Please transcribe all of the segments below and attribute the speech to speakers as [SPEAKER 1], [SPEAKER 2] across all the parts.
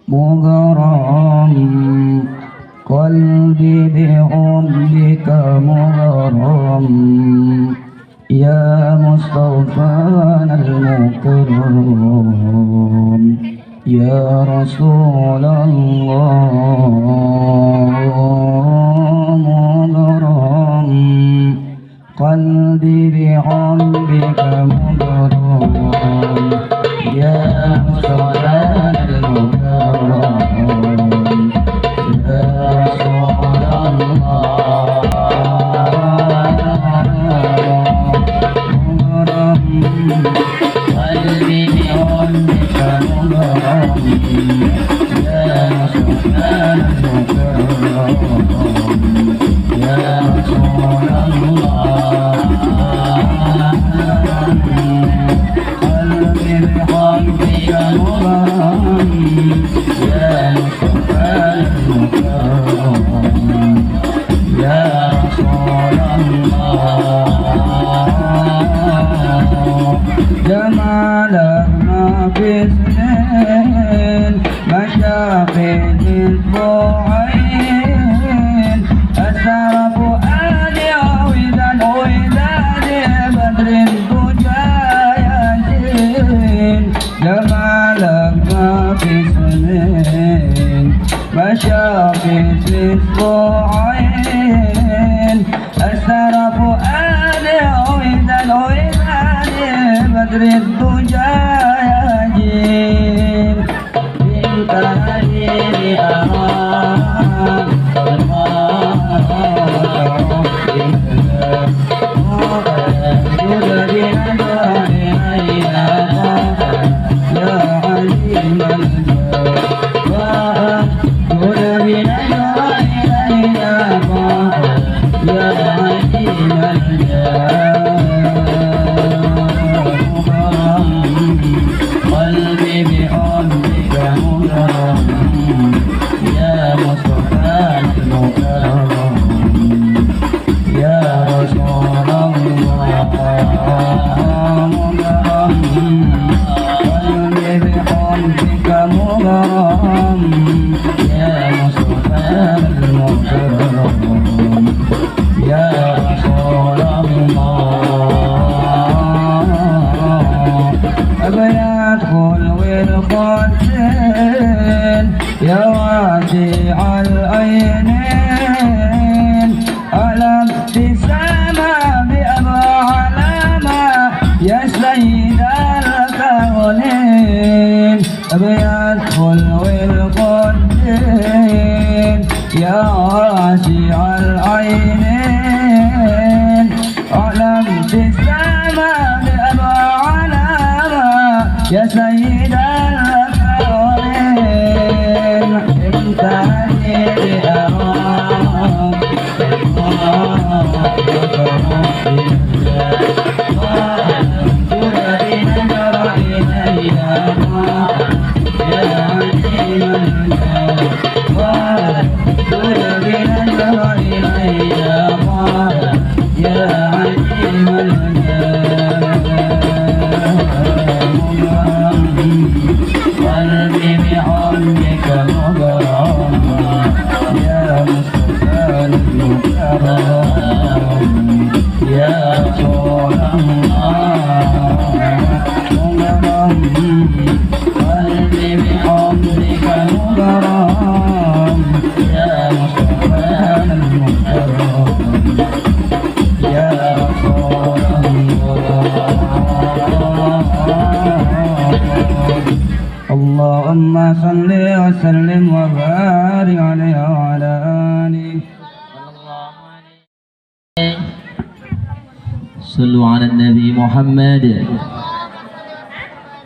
[SPEAKER 1] مغرم قلبي بحبك مغرم يا مصطفانا المكرم يا رسول الله مغرم قلبي بحبك مغرم يا مصطفانا المكرم يا رسول الله قلبي بحبك مغرم يا سبحان المكرم يا رسول الله قلبي بحبك مغرم يا سبحان المكرم يا رسول الله جمالك ما في سنين مشاقين اسبوعين أسر فؤادي وداد بدر الدجى يزين جمالك ما في سنين مشاقين اسبوعين أسر فؤادي وداد بدر الدجى يجين انت هديني أراك قلبي بحبك مغرم يا مصطفى المكرم يا رسول الله مغرم قلبي بحبك مغرم يا مصطفى المكرم يا رسول الله أبيات خلو الخدين يا واسع العينين على ابتسامة بأبا علامة يا سيد الكونين أبيات خلو الخدين يا واسع العينين على ابتسامة بأبا علامة يا سيد الكونين انت هديني أراك قلبي بحبك مغرم يا مصطفى المكرم يا رسول الله مغرم قلبي بحبك مغرم يا مصطفى المكرم يا رسول الله اللهم صل وسلم وبارك عليه وعلى آله
[SPEAKER 2] صلوا على النبي محمد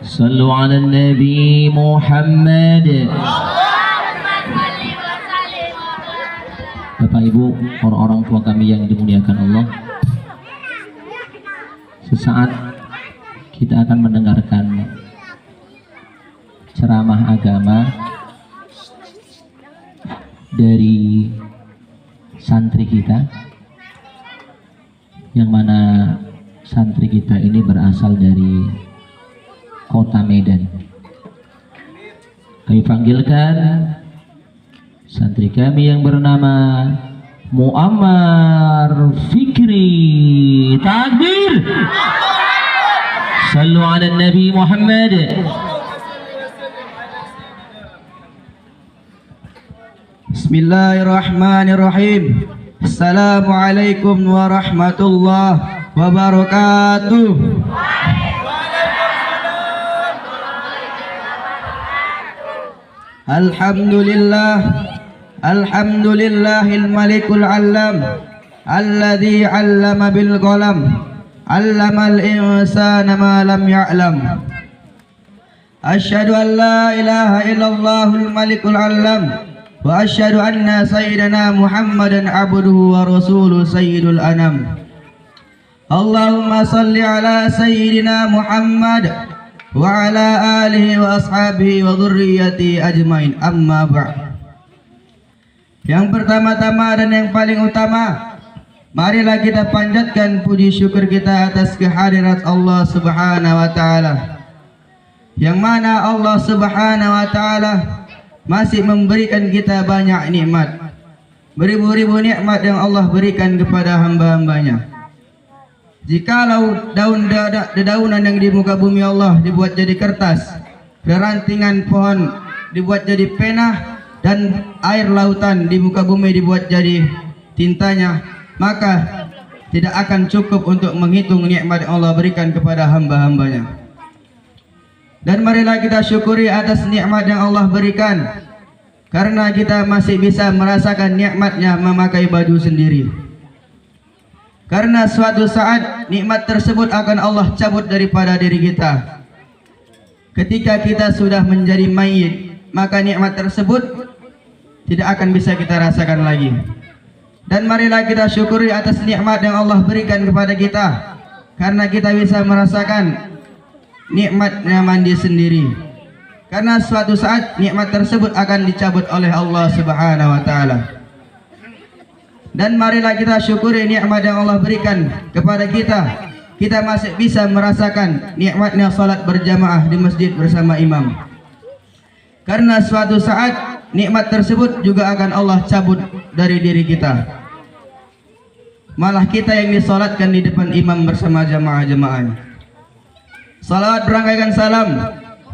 [SPEAKER 2] صلوا على النبي محمد. Bapak Ibu, orang-orang tua kami yang dimuliakan Allah, sesaat kita akan mendengarkan ceramah agama dari santri kita, yang mana santri kita ini berasal dari kota Medan. Kami panggilkan santri kami yang bernama Muammar Fikri. Takbir. Sallu ala Nabi Muhammad.
[SPEAKER 1] Bismillahirrahmanirrahim. Assalamualaikum warahmatullahi wabarakatuh. Alhamdulillah, alhamdulillahil malikul alam, alladzi 'allama bil qalam, 'allamal insana ma lam ya'lam. Asyhadu an la ilaha illallahul malikul alam, wa asyhadu anna sayyidana Muhammadan abduhu wa rasuluhu sayyidul anam. Allahumma salli ala sayyidina Muhammad wa ala alihi wa ashabihi wa dhurriyyati ajmain, amma ba'd. Yang pertama-tama dan yang paling utama, marilah kita panjatkan puji syukur kita atas kehadirat Allah Subhanahu wa taala, yang mana Allah Subhanahu wa taala masih memberikan kita banyak nikmat, beribu-ribu nikmat yang Allah berikan kepada hamba-hambanya. Jikalau dedaunan yang di muka bumi Allah dibuat jadi kertas, rantingan pohon dibuat jadi pena, dan air lautan di muka bumi dibuat jadi tintanya, maka tidak akan cukup untuk menghitung nikmat yang Allah berikan kepada hamba-hambanya. Dan marilah kita syukuri atas nikmat yang Allah berikan, karena kita masih bisa merasakan nikmatnya memakai baju sendiri. Karena suatu saat nikmat tersebut akan Allah cabut daripada diri kita. Ketika kita sudah menjadi mayit, maka nikmat tersebut tidak akan bisa kita rasakan lagi. Dan marilah kita syukuri atas nikmat yang Allah berikan kepada kita, karena kita bisa merasakan nikmatnya mandi sendiri. Karena suatu saat nikmat tersebut akan dicabut oleh Allah Subhanahu wa taala. Dan marilah kita syukuri nikmat yang Allah berikan kepada kita. Kita masih bisa merasakan nikmatnya salat berjamaah di masjid bersama imam. Karena suatu saat nikmat tersebut juga akan Allah cabut dari diri kita. Malah kita yang disolatkan di depan imam bersama jamaah-jamaahnya. Salawat berangkaikan salam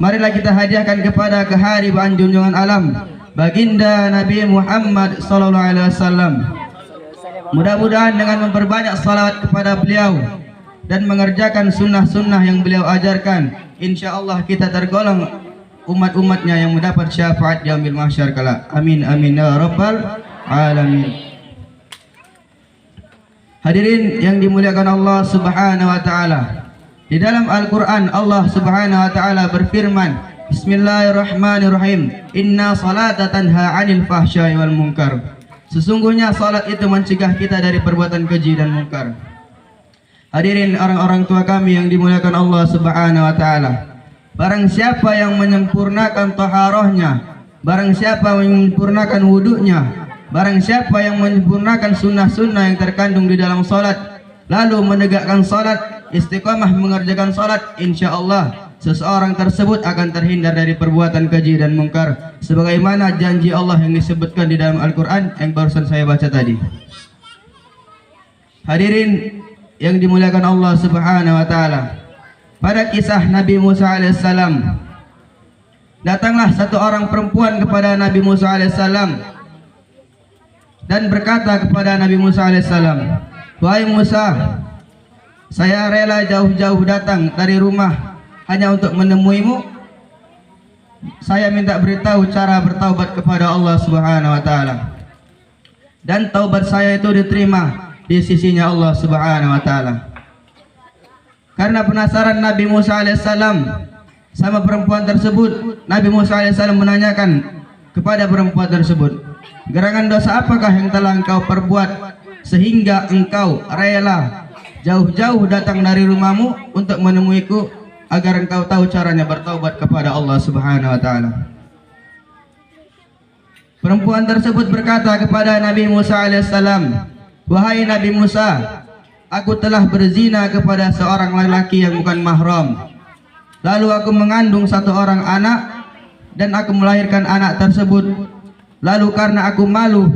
[SPEAKER 1] marilah kita hadiahkan kepada kehadiran junjungan alam, baginda Nabi Muhammad sallallahu alaihi wasallam. Mudah-mudahan dengan memperbanyak salawat kepada beliau dan mengerjakan sunnah-sunnah yang beliau ajarkan, insyaallah kita tergolong umat-umatnya yang mendapat syafaat di yaumil mahsyar kelak. Amin amin ya rabbal alamin. Hadirin yang dimuliakan Allah Subhanahu wa taala, di dalam Al-Qur'an Allah Subhanahu wa taala berfirman, Bismillahirrahmanirrahim, inna salata tanha 'anil fahsya'i wal munkar. Sesungguhnya salat itu mencegah kita dari perbuatan keji dan mungkar. Hadirin orang-orang tua kami yang dimuliakan Allah Subhanahu wa taala, barang siapa yang menyempurnakan taharahnya, barang siapa yang menyempurnakan wudunya, barang siapa yang menyempurnakan sunnah-sunnah yang terkandung di dalam salat, lalu menegakkan salat, istiqamah mengerjakan salat, insyaallah seseorang tersebut akan terhindar dari perbuatan keji dan mungkar, sebagaimana janji Allah yang disebutkan di dalam Al-Quran yang barusan saya baca tadi. Hadirin yang dimuliakan Allah Subhanahu wa taala, pada kisah Nabi Musa alaihissalam, datanglah satu orang perempuan kepada Nabi Musa alaihissalam dan berkata kepada Nabi Musa alaihissalam, "Wahai Musa, saya rela jauh-jauh datang dari rumah hanya untuk menemuimu. Saya minta beritahu cara bertaubat kepada Allah Subhanahu wa taala, dan taubat saya itu diterima di sisinya Allah Subhanahu wa taala." Karena penasaran Nabi Musa alaihissalam sama perempuan tersebut, Nabi Musa alaihissalam menanyakan kepada perempuan tersebut, "Gerangan dosa apakah yang telah engkau perbuat sehingga engkau rela jauh-jauh datang dari rumahmu untuk menemuiku agar engkau tahu caranya bertaubat kepada Allah Subhanahu wa taala?" Perempuan tersebut berkata kepada Nabi Musa alaihissalam, "Wahai Nabi Musa, aku telah berzina kepada seorang lelaki yang bukan mahram. Lalu aku mengandung satu orang anak dan aku melahirkan anak tersebut. Lalu karena aku malu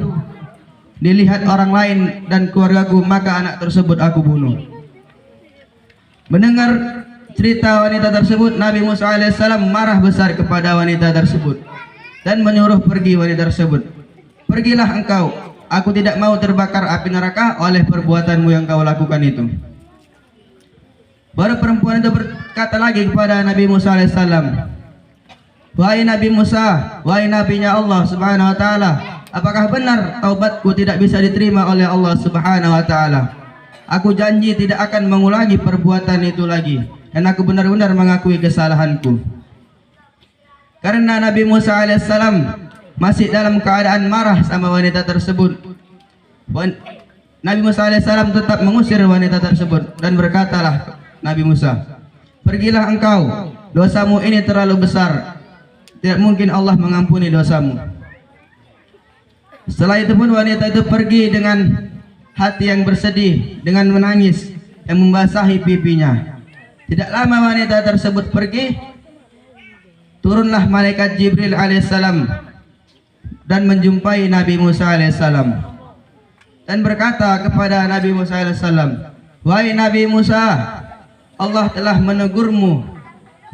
[SPEAKER 1] dilihat orang lain dan keluargaku, maka anak tersebut aku bunuh. Mendengar cerita wanita tersebut, Nabi Musa alaihissalam marah besar kepada wanita tersebut dan menyuruh pergi wanita tersebut. Pergilah engkau, aku tidak mau terbakar api neraka oleh perbuatanmu yang kau lakukan itu. Baru perempuan itu berkata lagi kepada Nabi Musa alaihissalam, wahai Nabi Musa, wahai nabinya Allah subhanahu wa ta'ala, apakah benar taubatku tidak bisa diterima oleh Allah subhanahu wa ta'ala? Aku janji tidak akan mengulangi perbuatan itu lagi, dan aku benar-benar mengakui kesalahanku. Karena Nabi Musa alaihissalam masih dalam keadaan marah sama wanita tersebut, Nabi Musa alaihissalam tetap mengusir wanita tersebut dan berkatalah Nabi Musa, pergilah engkau, dosamu ini terlalu besar, tidak mungkin Allah mengampuni dosamu. Setelah itu pun wanita itu pergi dengan hati yang bersedih, dengan menangis yang membasahi pipinya. Tidak lama wanita tersebut pergi, turunlah malaikat Jibril alaihissalam dan menjumpai Nabi Musa alaihissalam dan berkata kepada Nabi Musa alaihissalam, wahai Nabi Musa, Allah telah menegurmu.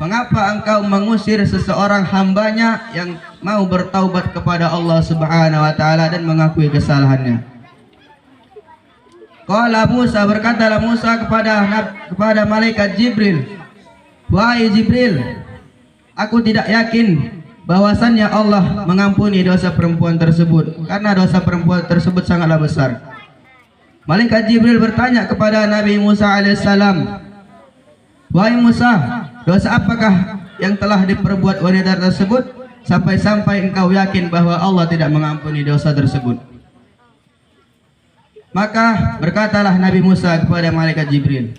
[SPEAKER 1] Mengapa engkau mengusir seseorang hambanya yang mau bertaubat kepada Allah subhanahu wa ta'ala dan mengakui kesalahannya? Qala Musa, berkatalah Musa kepada malaikat Jibril, wahai Jibril, aku tidak yakin bahwasannya Allah mengampuni dosa perempuan tersebut, karena dosa perempuan tersebut sangatlah besar. Malaikat Jibril bertanya kepada Nabi Musa alaihissalam, wahai Musa, dosa apakah yang telah diperbuat wanita tersebut sampai-sampai engkau yakin bahwa Allah tidak mengampuni dosa tersebut? Maka berkatalah Nabi Musa kepada malaikat Jibril,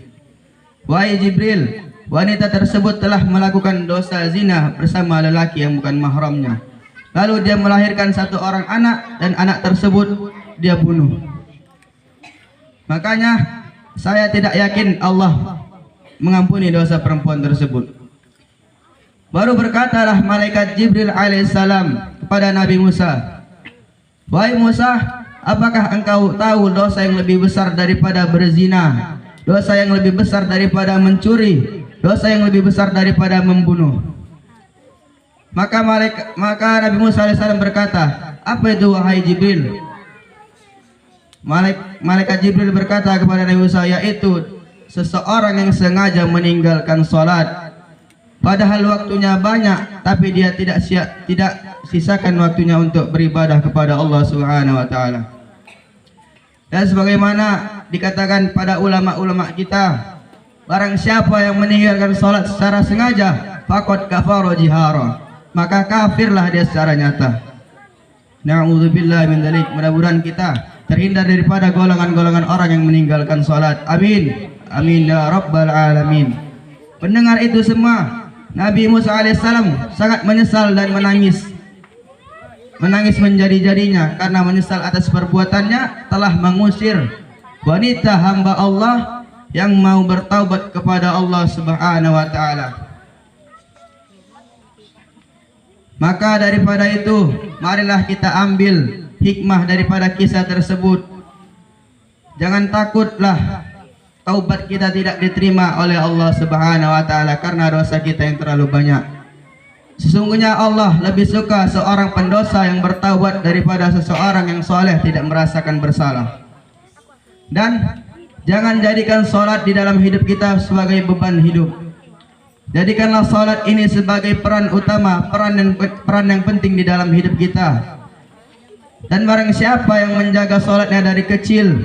[SPEAKER 1] wahai Jibril, wanita tersebut telah melakukan dosa zina bersama lelaki yang bukan mahramnya. Lalu dia melahirkan satu orang anak dan anak tersebut dia bunuh. Makanya saya tidak yakin Allah mengampuni dosa perempuan tersebut. Baru berkatalah malaikat Jibril alaihissalam kepada Nabi Musa, wahai Musa, apakah engkau tahu dosa yang lebih besar daripada berzina, dosa yang lebih besar daripada mencuri, dosa yang lebih besar daripada membunuh? Maka Nabi Musa alaihissalam berkata, apa itu wahai Jibril? Malaikat Jibril berkata kepada Nabi Musa, yaitu seseorang yang sengaja meninggalkan sholat padahal waktunya banyak, tapi dia tidak sisakan waktunya untuk beribadah kepada Allah subhanahu wa ta'ala. Dan sebagaimana dikatakan pada ulama-ulama kita, barang siapa yang meninggalkan sholat secara sengaja, faqad kafara jihara, maka kafirlah dia secara nyata. Na'udzubillah min dzalik. Mudah-mudahan kita terhindar daripada golongan-golongan orang yang meninggalkan sholat. Amin, amin ya rabbal alamin. Pendengar itu semua, Nabi Musa alaihissalam sangat menyesal dan menangis menjadi-jadinya karena menyesal atas perbuatannya telah mengusir wanita hamba Allah yang mau bertaubat kepada Allah subhanahu wa ta'ala. Maka daripada itu, marilah kita ambil hikmah daripada kisah tersebut. Jangan takutlah taubat kita tidak diterima oleh Allah subhanahu wa ta'ala karena dosa kita yang terlalu banyak. Sesungguhnya Allah lebih suka seorang pendosa yang bertaubat daripada seseorang yang soleh tidak merasakan bersalah. Dan jangan jadikan sholat di dalam hidup kita sebagai beban hidup. Jadikanlah sholat ini sebagai peran utama, peran yang penting di dalam hidup kita. Dan barang siapa yang menjaga sholatnya dari kecil,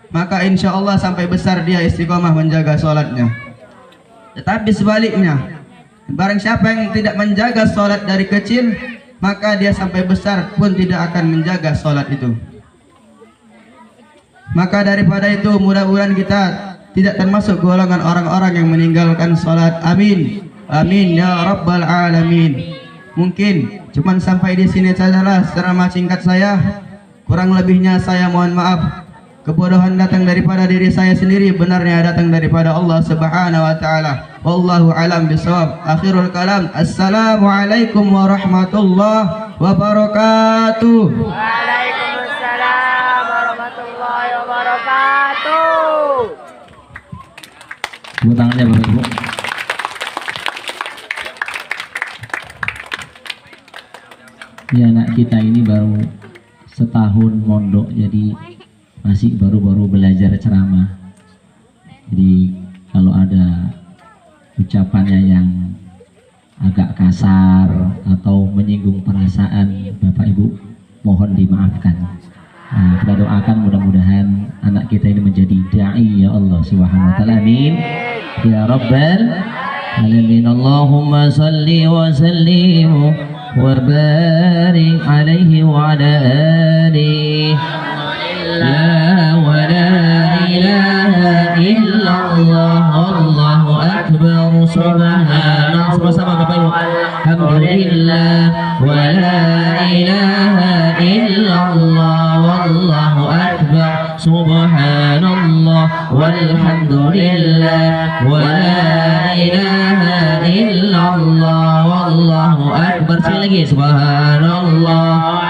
[SPEAKER 1] maka insya Allah sampai besar dia istiqomah menjaga sholatnya. Tetapi sebaliknya, barang siapa yang tidak menjaga sholat dari kecil, maka dia sampai besar pun tidak akan menjaga sholat itu. Maka daripada itu, mudah-mudahan kita tidak termasuk golongan orang-orang yang meninggalkan sholat. Amin, amin ya rabbal alamin. Mungkin cuman sampai di sini sajalah ceramah singkat saya. Kurang lebihnya saya mohon maaf. Kebodohan datang daripada diri saya sendiri, benarnya datang daripada Allah Subhanahu wa taala. Wallahu alam bisawab. Akhirul kalam. Assalamualaikum warahmatullahi wabarakatuh.
[SPEAKER 3] Waalaikumsalam warahmatullahi wabarakatuh.
[SPEAKER 2] Tepuk tangannya Bapak Ibu. Ya, anak kita ini baru setahun mondok, jadi masih baru-baru belajar ceramah. Jadi kalau ada ucapannya yang agak kasar atau menyinggung perasaan Bapak Ibu, mohon dimaafkan. Nah, kita doakan mudah-mudahan anak kita ini menjadi da'i ya Allah Subhanahu wa taala. Amin ya rabbal alamin. Allahumma salli wa sallim wa barik alaihi wa ala alihi. La wa la ilaha illallah, Allahu akbar, subhanallah. Sama-sama Bapak Ibu. Alhamdulillah wa la ilaha illallah, wallahu akbar, subhanallah walhamdulillah wa la ilaha illallah, wallahu akbar. Sekali lagi, subhanallah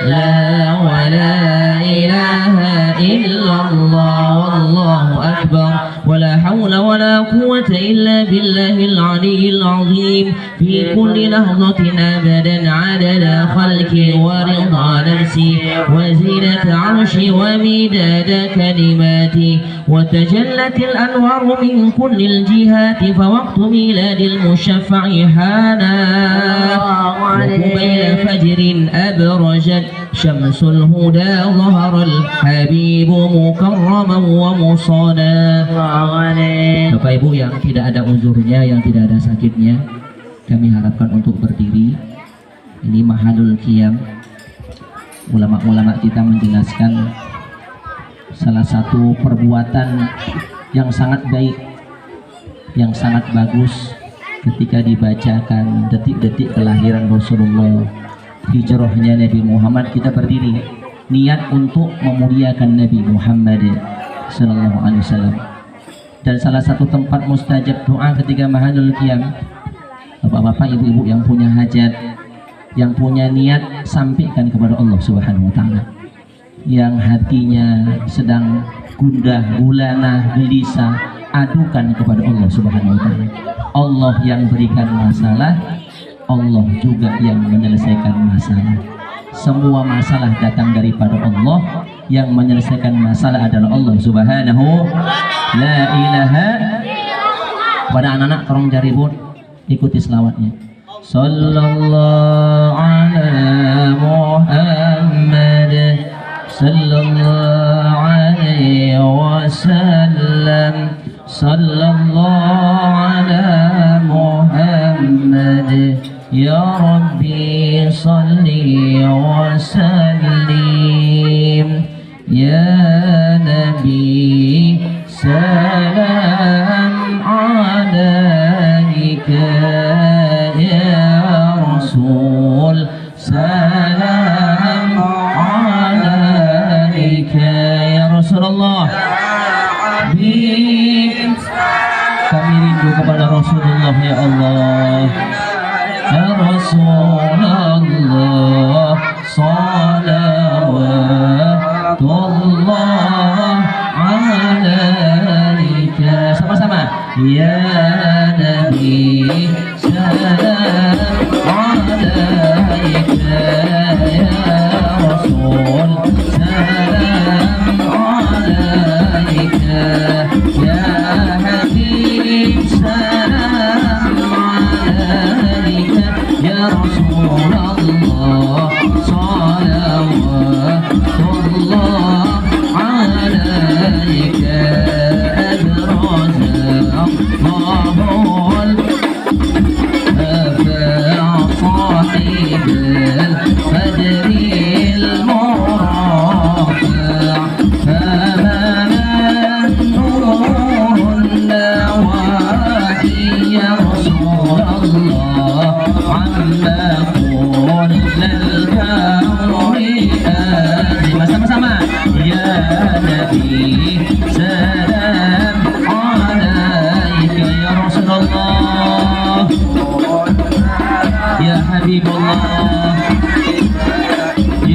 [SPEAKER 2] la wa la ilaha illallah, wallahu akbar, wa la hawla wa la quwwata illa billahil aliyyil azim, fi kulli lahzatin abadan adada khalqi wa ridha nafsi wa zinata arshi wa midada kalimati wa tajallatil anwaru min kullil jihati, fa waqtu miladil mushaffa'i hana wa qubayla fajrin abrajat syamsul huda zaharal habibu mukarraman wa musana. Bapak Ibu yang tidak ada uzurnya, yang tidak ada sakitnya, kami harapkan untuk berdiri. Ini mahalul qiyam. Ulama-ulama kita menjelaskan salah satu perbuatan yang sangat baik, yang sangat bagus ketika dibacakan detik-detik kelahiran Rasulullah, hijrahnya Nabi Muhammad, kita berdiri niat untuk memuliakan Nabi Muhammad sallallahu alaihi wasallam. Dan salah satu tempat mustajab doa ketika mahalul qiyam, bapak-bapak, ibu-ibu yang punya hajat, yang punya niat, sampaikan kepada Allah Subhanahu wa taala. Yang hatinya sedang gundah gulana gelisah, adukan kepada Allah Subhanahu wa taala. Allah yang berikan masalah, Allah juga yang menyelesaikan masalah. Semua masalah datang daripada Allah, yang menyelesaikan masalah adalah Allah Subhanahu la ilaha. Pada anak-anak tolong jaribun ikuti selawatnya. Sallallahu ala Muhammad sallallahu alaihi wasallam. Sallallahu ala Muhammad ya Rabbi salli wa sallim. Ya Nabi salam alaika, ya Rasul salam alaika, ya Rasulullah. Kami rindu kepada Rasulullah ya Allah. Ya Rasulullah salawatullah alaika. Sama-sama. Ya Nabi salam alaika, ya Rasul salam alaika, ya Habib salam alaika, ya Rasulullah salawatullah alaika. Sama-sama. Ya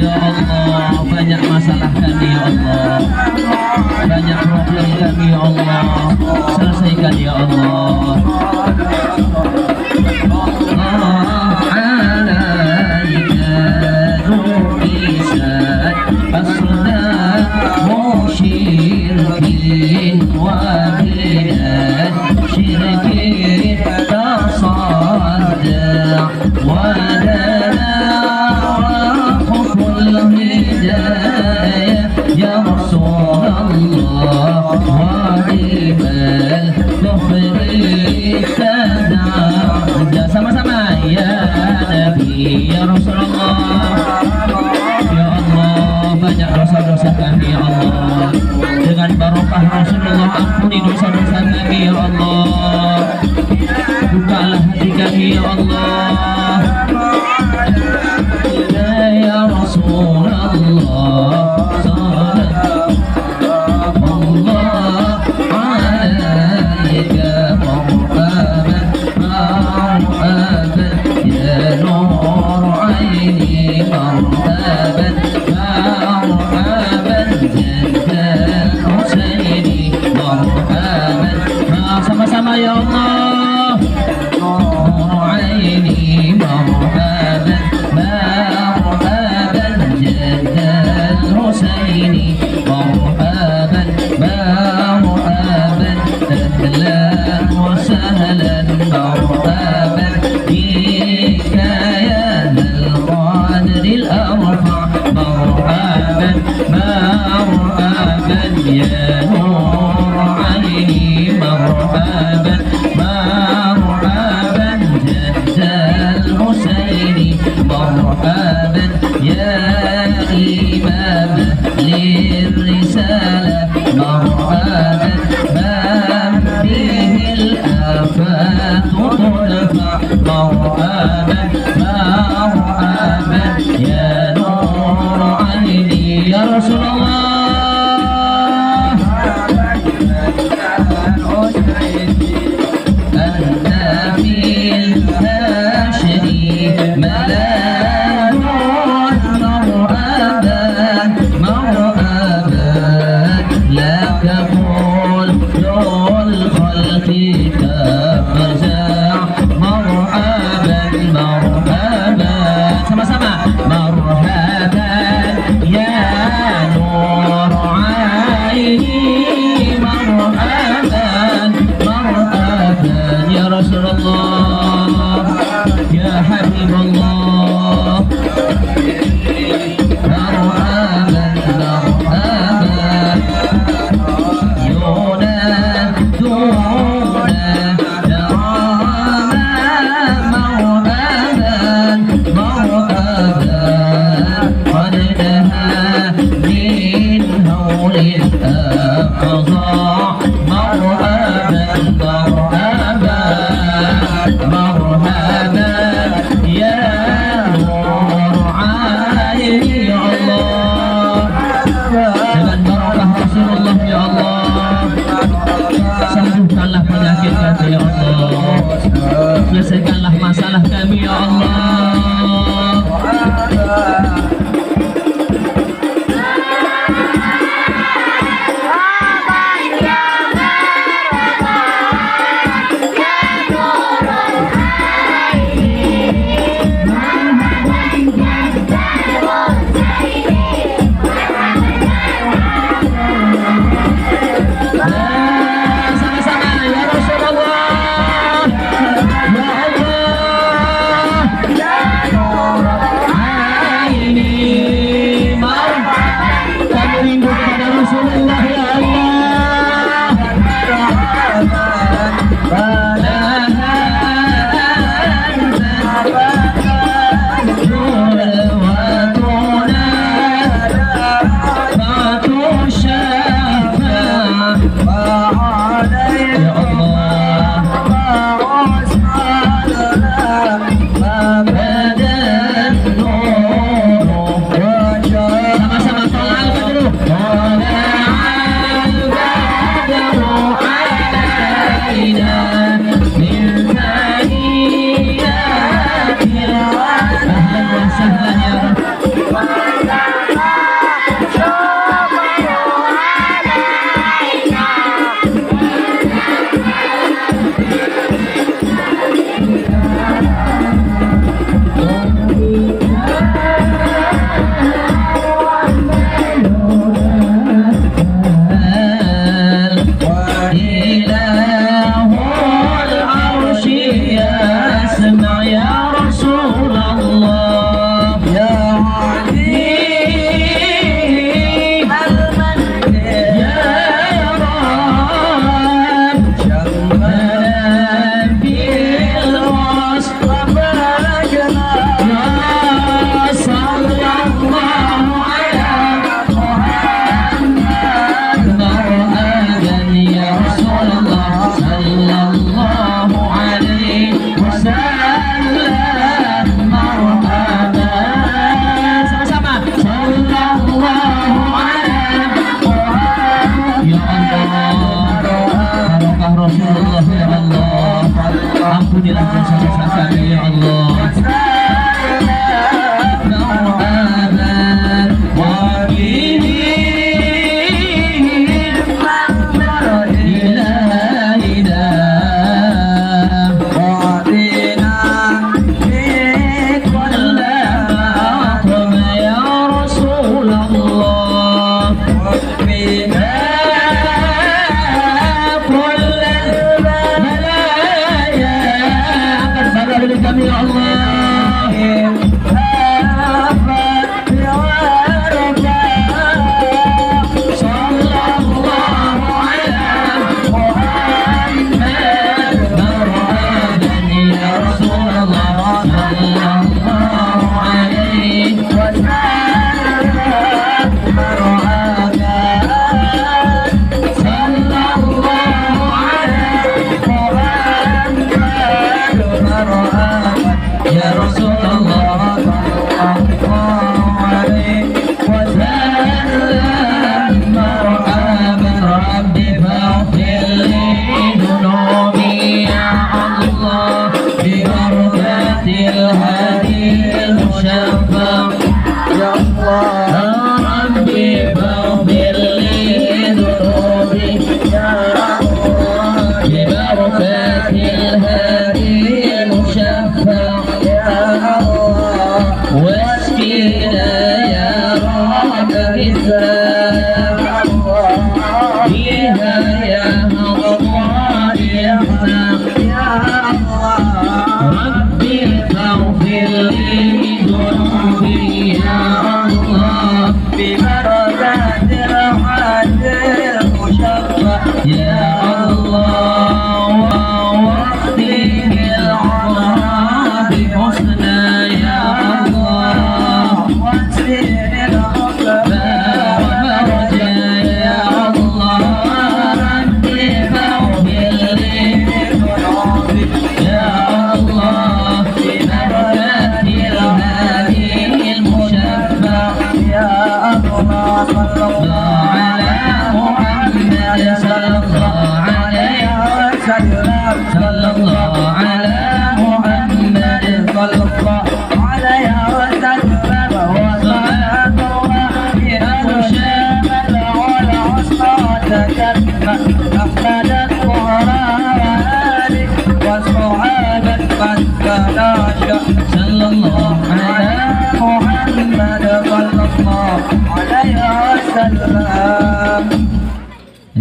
[SPEAKER 2] Ya Allah, banyak masalah kami ya Allah, banyak problem kami ya Allah, selesaikan ya Allah. Sama-sama ya Nabi ya Rasulullah. Ya Allah, banyak dosa-dosa kami ya Allah, dengan barokah Rasulullah ampuni dosa-dosa kami ya Allah, bukalah hati kami ya Allah. Ya Rasulullah, sama-sama ya Allah. Nur aini marhaban marhaban jaddal Husaini marhaban marhaban ahlan wa sahlan marhaban bika ya Dhal Qadril Arfa marhaban marhaban ya Nur aini مرحبا مرحبا جد الحسين مرحبا يا إمام للرسالة مرحبا من به الآفات تدفع مرحبا مرحبا يا نور عيني يا رسول الله. Sama-sama marhaban ya nur aini marhaban marhaban ya Rasulullah ya Habibullah marhaban marhaban yunaduna sembuhkanlah penyakit kami ya Allah, selesaikanlah masalah kami ya Allah. Sahlan ya Ampunilah dosa-dosa kami ya Allah. Kami ya Allah.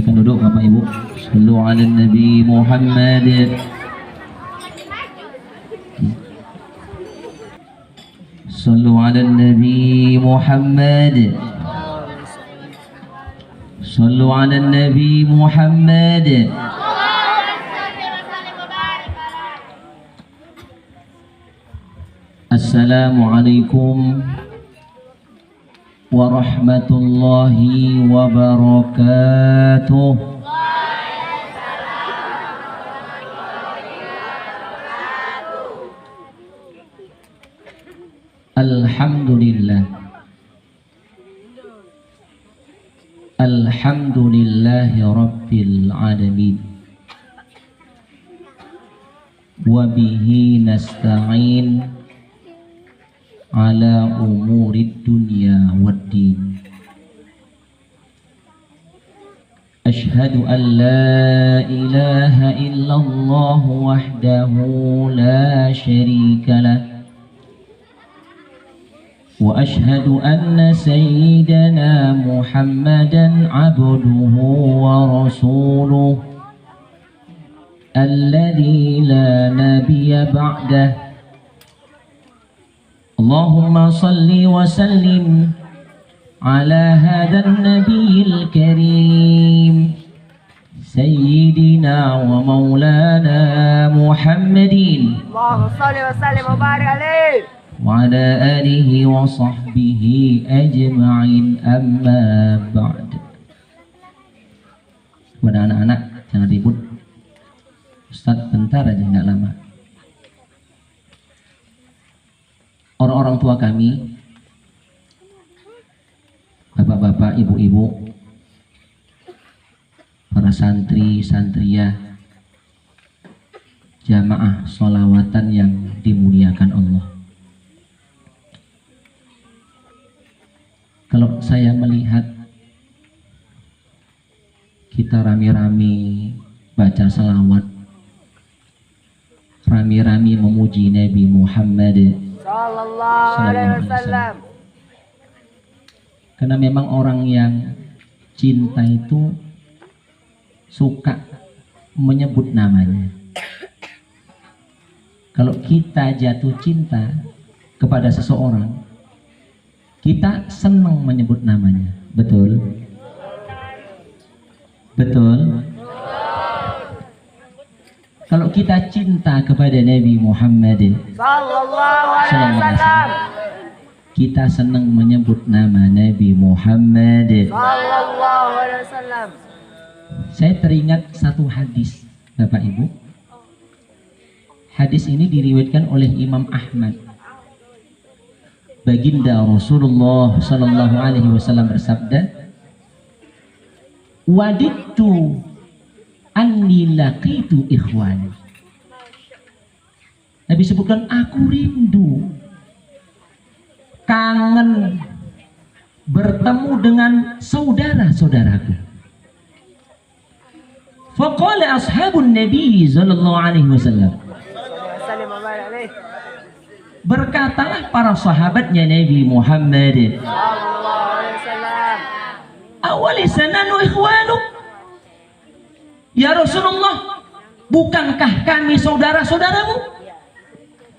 [SPEAKER 2] Silakan duduk Bapak Ibu. Sallu ala Nabi Muhammad. Sallu ala Nabi Muhammad. Sallu ala Nabi Muhammad. Assalamualaikum warahmatullahi wabarakatuh. Alhamdulillah. Alhamdulillahi rabbil alamin. Wa bihi nasta'in ala umurid dunya waddin. Ashhadu an la ilaha illallah wahdahu la syarika lah وأشهد أن سيدنا محمدا عبده ورسوله الذي لا نبي بعده اللهم صل وسلم على هذا النبي الكريم سيدنا ومولانا محمد
[SPEAKER 3] اللهم صل وسلم وبارك عليه
[SPEAKER 2] وعلى آله وصحبه أجمعين أما بعد. Kepada anak-anak jangan ribut, Ustadz bentar aja nggak lama. Orang-orang tua kami, bapak-bapak, ibu-ibu, para santri, santriyah, jamaah sholawatan yang dimuliakan Allah. Kalau saya melihat kita rame-rame baca salawat, rame-rame memuji Nabi Muhammad
[SPEAKER 3] sallallahu alaihi wasallam,
[SPEAKER 2] karena memang orang yang cinta itu suka menyebut namanya. Kalau kita jatuh cinta kepada seseorang, kita senang menyebut namanya. Betul? Betul? Kalau kita cinta kepada Nabi Muhammad
[SPEAKER 3] sallallahu alaihi wasallam,
[SPEAKER 2] kita senang menyebut nama Nabi Muhammad
[SPEAKER 3] sallallahu alaihi wasallam.
[SPEAKER 2] Saya teringat satu hadis, Bapak Ibu. Hadis ini diriwayatkan oleh Imam Ahmad. Baginda Rasulullah sallallahu alaihi wasallam bersabda, "Wadittu anni laqitu ikhwani." Nabi sebutkan, aku rindu, kangen bertemu dengan saudara-saudaraku. Faqala ashabun Nabi sallallahu alaihi wasallam. Berkatalah para sahabatnya Nabi Muhammad, "Awalisa nanu ikhwanu?" Ya Rasulullah, bukankah kami saudara-saudaramu?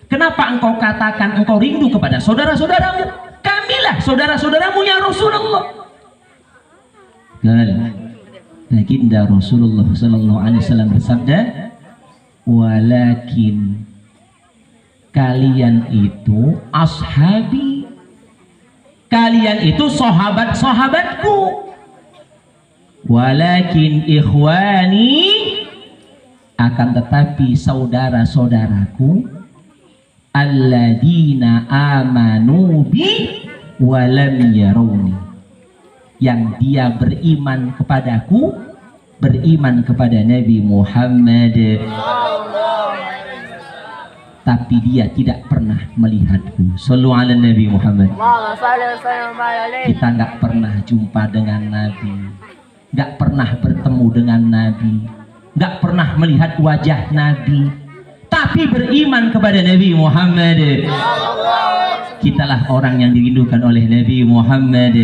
[SPEAKER 2] Kenapa engkau katakan engkau rindu kepada saudara-saudaramu? Kamilah saudara-saudaramu ya Rasulullah. Baginda Rasulullah sallallahu alaihi wasallam bersabda, "Walakin kalian itu ashabi, kalian itu sahabat-sahabatku. Walakin ikhwani, akan tetapi saudara-saudaraku, alladzina amanu bi walam yarawni, yang dia beriman kepadaku, beriman kepada Nabi Muhammad, tapi dia tidak pernah melihatku." Shallu ala Nabi Muhammad. Kita nggak pernah jumpa dengan Nabi, nggak pernah bertemu dengan Nabi, nggak pernah melihat wajah Nabi, tapi beriman kepada Nabi Muhammad. Kitalah orang yang dirindukan oleh Nabi Muhammad.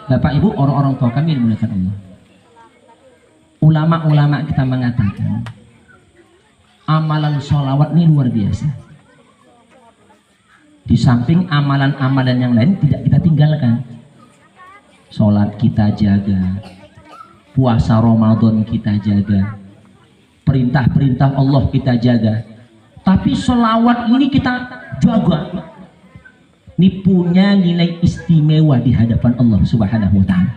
[SPEAKER 2] Bapak Ibu, orang-orang tua kami dimuliakan Allah, ulama-ulama kita mengatakan amalan sholawat ini luar biasa. Di samping amalan-amalan yang lain tidak kita tinggalkan. Sholat kita jaga, puasa Ramadan kita jaga, perintah-perintah Allah kita jaga, tapi sholawat ini kita jaga. Ini punya nilai istimewa di hadapan Allah Subhanahu wa ta'ala.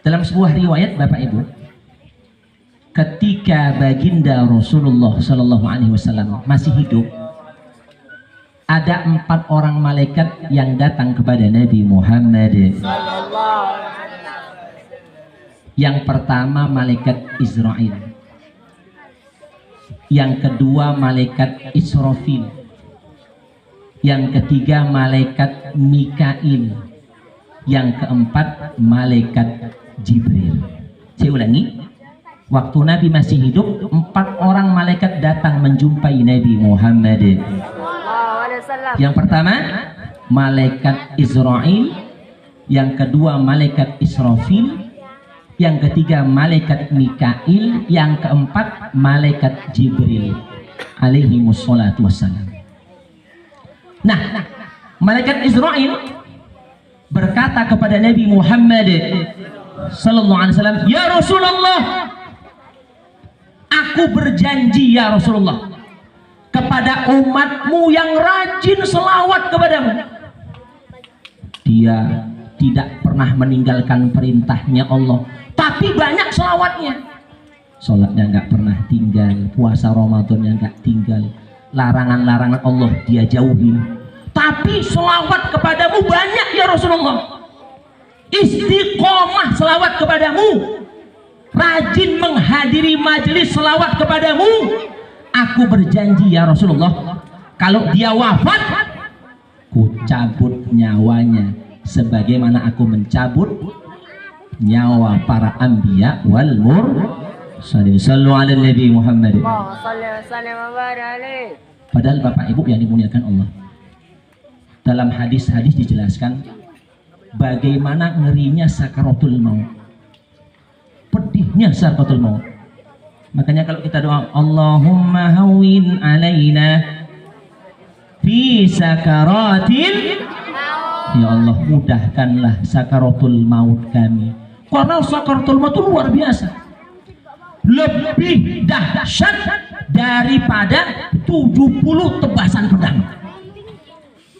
[SPEAKER 2] Dalam sebuah riwayat, Bapak Ibu, ketika baginda Rasulullah sallallahu alaihi wasallam masih hidup, ada 4 orang malaikat yang datang kepada Nabi Muhammad. Yang pertama malaikat Israil, yang kedua malaikat Israfil, yang ketiga malaikat Mikail, yang keempat malaikat Jibril. Saya ulangi, waktu Nabi masih hidup, 4 orang malaikat datang menjumpai Nabi Muhammad.
[SPEAKER 3] wasallam.
[SPEAKER 2] Yang pertama malaikat Israil, yang kedua malaikat Israfil, yang ketiga malaikat Mikail, yang keempat malaikat Jibril alaihi wassalatu wassalam. Nah, malaikat Israil berkata kepada Nabi Muhammad sallallahu alaihi wasallam, "Ya Rasulullah, aku berjanji ya Rasulullah kepada umatmu yang rajin selawat kepadamu." Dia tidak pernah meninggalkan perintahnya Allah, tapi banyak selawatnya. Sholatnya nggak pernah tinggal, puasa Ramadannya nggak tinggal, larangan-larangan Allah dia jauhi, tapi selawat kepadamu banyak ya Rasulullah. Istiqomah selawat kepadamu, rajin menghadiri majelis selawat kepadamu. Aku berjanji ya Rasulullah, kalau dia wafat, ku cabut nyawanya sebagaimana aku mencabut nyawa para anbiya wal mursalin. Sallu ala Nabi Muhammad.
[SPEAKER 3] Allahumma shalli wa sallim wa barik alaihi.
[SPEAKER 2] Padahal Bapak Ibu yang dimuliakan Allah, dalam hadis-hadis dijelaskan bagaimana ngerinya sakaratul maut, pedihnya sakaratul maut. Makanya kalau kita doa, Allahumma hawwin alaina fi sakaratil, ya Allah mudahkanlah sakaratul maut kami. Karena sakaratul maut itu luar biasa, lebih dahsyat daripada 70 tebasan pedang.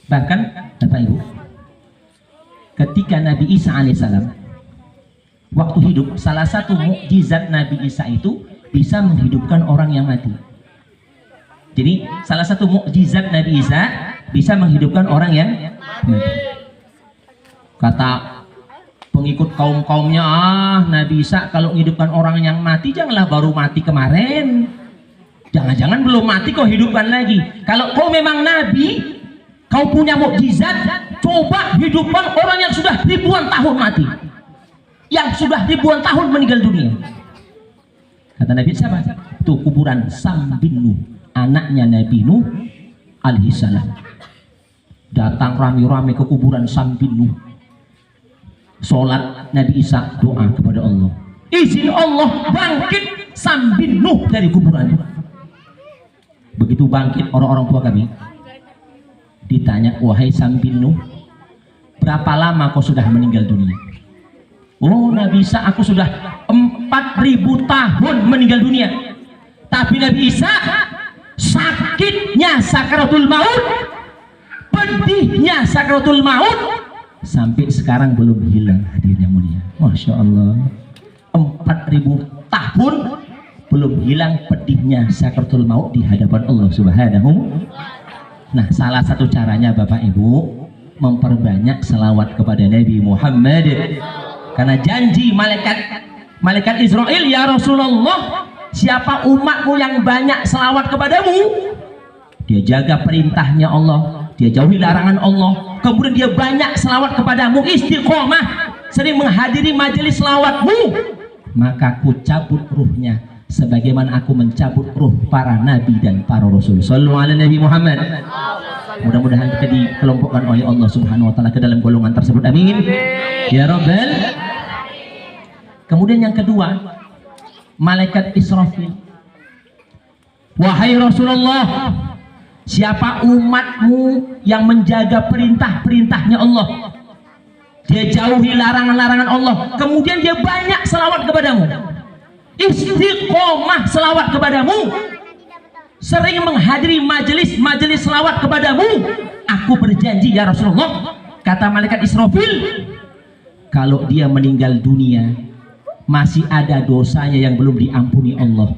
[SPEAKER 2] Bahkan Bapak Ibu, ketika Nabi Isa alaihissalam waktu hidup, salah satu mukjizat Nabi Isa itu bisa menghidupkan orang yang mati. Jadi salah satu mukjizat Nabi Isa bisa menghidupkan orang yang mati. Kata pengikut kaum-kaumnya, Nabi Isa kalau menghidupkan orang yang mati janganlah baru mati kemarin, jangan-jangan belum mati kau hidupkan lagi. Kalau kau memang Nabi, kau punya mukjizat, coba hidupkan orang yang sudah ribuan tahun mati, yang sudah ribuan tahun meninggal dunia. Kata Nabi, siapa? Tuh kuburan Sam bin Nuh, anaknya Nabi Nuh alaihissalam. Datang rame-rame ke kuburan Sam bin Nuh, sholat. Nabi Isa doa kepada Allah, izin Allah bangkit Sam bin Nuh dari kuburan. Begitu bangkit, orang-orang tua kami ditanya, wahai Sam bin Nuh, berapa lama kau sudah meninggal dunia? Oh Nabi Isa, aku sudah 4000 tahun meninggal dunia. Tapi Nabi Isa sakitnya sakaratul maut, pedihnya sakaratul maut sampai sekarang belum hilang. Hadirnya mulia, Masya Allah, 4000 tahun belum hilang pedihnya sakaratul maut di hadapan Allah Subhanahu. Nah, salah satu caranya Bapak Ibu memperbanyak selawat kepada Nabi Muhammad. Karena janji malaikat Israil, ya Rasulullah, siapa umatmu yang banyak selawat kepadamu, dia jaga perintahnya Allah, dia jauhi larangan Allah, kemudian dia banyak selawat kepadamu, istiqomah, sering menghadiri majelis selawatmu, maka aku cabut ruhnya sebagaimana aku mencabut ruh para nabi dan para rasul. Sallu ala Nabi Muhammad. Mudah-mudahan kita dikelompokkan oleh Allah Subhanahu wa taala ke dalam golongan tersebut. Amin. Ya Rabbal. Kemudian yang kedua, malaikat Israfil. Wahai Rasulullah, siapa umatmu yang menjaga perintah-perintahnya Allah, dia jauhi larangan-larangan Allah, kemudian dia banyak selawat kepadamu, istiqomah selawat kepadamu, sering menghadiri majelis selawat kepadamu, aku berjanji ya Rasulullah, kata malaikat Israfil, kalau dia meninggal dunia masih ada dosanya yang belum diampuni Allah,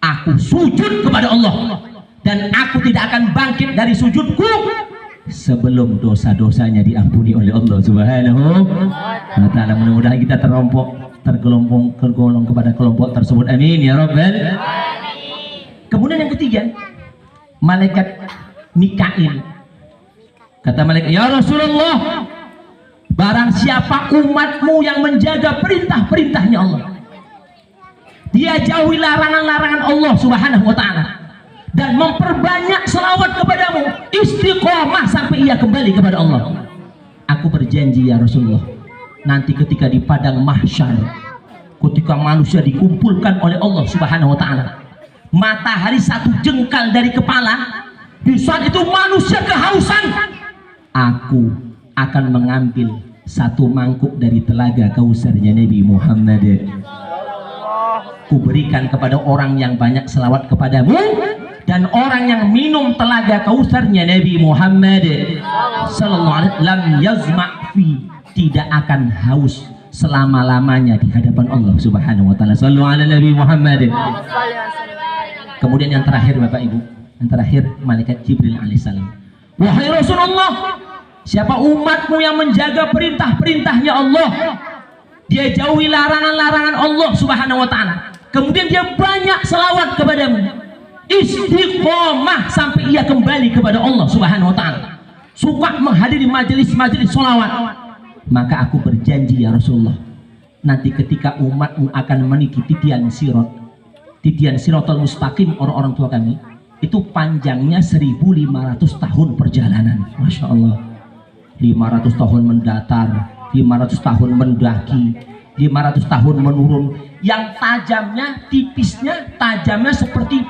[SPEAKER 2] aku sujud kepada Allah dan aku tidak akan bangkit dari sujudku sebelum dosa-dosanya diampuni oleh Allah Subhanahu wa ta'ala. Mudah-mudahan kita tergolong kepada kelompok tersebut. Amin ya Rabbal. Kemudian yang ketiga, malaikat Mikail. Kata malaikat, ya Rasulullah, barang siapa umatmu yang menjaga perintah-perintahnya Allah, dia jauhi larangan-larangan Allah Subhanahu wa ta'ala, dan memperbanyak selawat kepadamu, sampai ia kembali kepada Allah. Aku berjanji ya Rasulullah, nanti ketika di padang mahsyar, ketika manusia dikumpulkan oleh Allah Subhanahu wa taala, matahari satu jengkal dari kepala, di saat itu manusia kehausan, aku akan mengambil satu mangkuk dari telaga Kausarnya Nabi Muhammad. Kuberikan kepada orang yang banyak selawat kepadamu, dan orang yang minum telaga Kausarnya Nabi Muhammad sallallahu alaihi wasallam, lam yazma fi, tidak akan haus selama-lamanya di hadapan Allah Subhanahu wa taala. Sallu ala Nabi Muhammad. Kemudian yang terakhir Bapak Ibu, yang terakhir malaikat Jibril alaihissalam. Wahai Rasulullah, siapa umatmu yang menjaga perintah-perintahnya Allah, dia jauhi larangan-larangan Allah Subhanahu wa taala, kemudian dia banyak selawat kepadamu, istiqomah sampai ia kembali kepada Allah Subhanahu wa taala, suka menghadiri majelis-majelis sholawat, maka aku berjanji ya Rasulullah, nanti ketika umatmu akan meniti titian sirat, titian siratal mustaqim orang-orang tua kami, itu panjangnya 1500 tahun perjalanan. Masya Allah, 500 tahun mendatar, 500 tahun mendaki, 500 tahun menurun, yang tajamnya, tipisnya, tajamnya seperti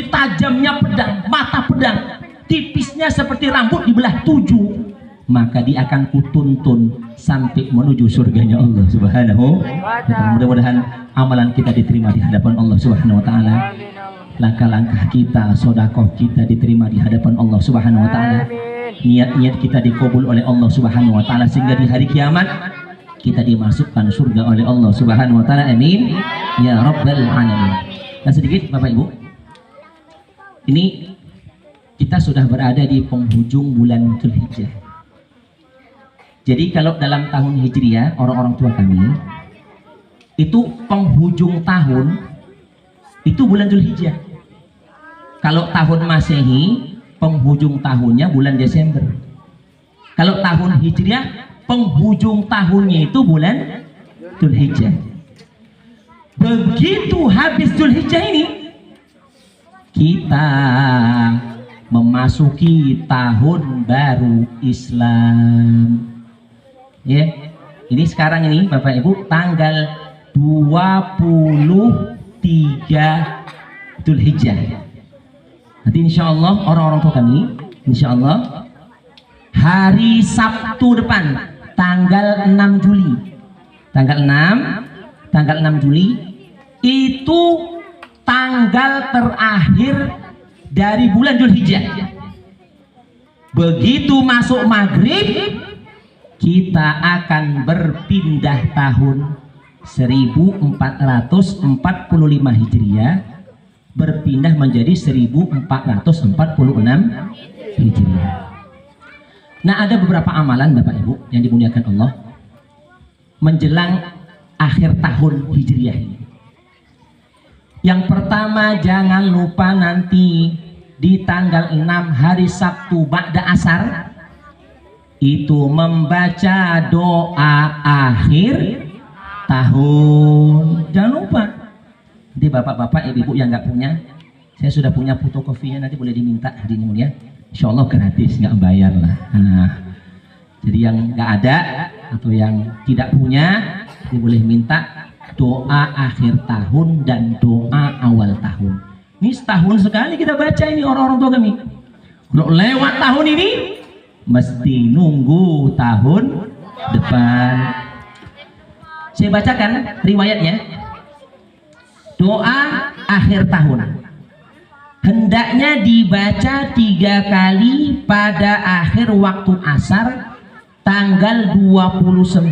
[SPEAKER 2] tajamnya pedang, mata pedang, tipisnya seperti rambut dibelah 7, maka dia akan kutuntun sampai menuju surganya Allah Subhanahu wa ta'ala. Mudah-mudahan amalan kita diterima di hadapan Allah Subhanahu wa ta'ala, langkah-langkah kita, sedekah kita diterima di hadapan Allah Subhanahu wa ta'ala, niat-niat kita dikabul oleh Allah Subhanahu wa ta'ala, sehingga di hari kiamat kita dimasukkan surga oleh Allah Subhanahu wa ta'ala. Amin ya rabbal alamin. Nah, sedikit Bapak Ibu, ini kita sudah berada di penghujung bulan Dzulhijjah. Jadi kalau dalam tahun Hijriah, orang-orang tua kami itu penghujung tahun itu bulan Dzulhijjah. Kalau tahun Masehi, penghujung tahunnya bulan Desember. Kalau tahun Hijriah, penghujung tahunnya itu bulan Dzulhijjah. Begitu habis Dzulhijjah ini, kita memasuki tahun baru Islam. Ya, ini sekarang ini Bapak Ibu tanggal 23 Dzulhijjah. Nanti insya Allah orang-orang tua kami, insya Allah hari Sabtu depan, tanggal 6 Juli, tanggal 6 Juli itu tanggal terakhir dari bulan Dzulhijjah. Begitu masuk maghrib, kita akan berpindah tahun 1445 Hijriah, berpindah menjadi 1446 Hijriah. Nah, ada beberapa amalan Bapak Ibu yang dimuliakan Allah menjelang akhir tahun Hijriah ini. Yang pertama, jangan lupa nanti di tanggal 6 hari Sabtu ba'da asar itu membaca doa akhir tahun. Jangan lupa. Nanti bapak-bapak, ibu-ibu yang nggak punya, saya sudah punya fotokopinya, nanti boleh diminta hadirin mulia. Insya Allah gratis, nggak bayar lah. Nah, jadi yang nggak ada atau yang tidak punya, boleh minta doa akhir tahun dan doa awal tahun. Ini setahun sekali kita baca ini orang-orang tua kami. Kalau lewat tahun ini, mesti nunggu tahun depan. Saya bacakan riwayatnya. Doa akhir tahun hendaknya dibaca 3 kali pada akhir waktu asar tanggal 29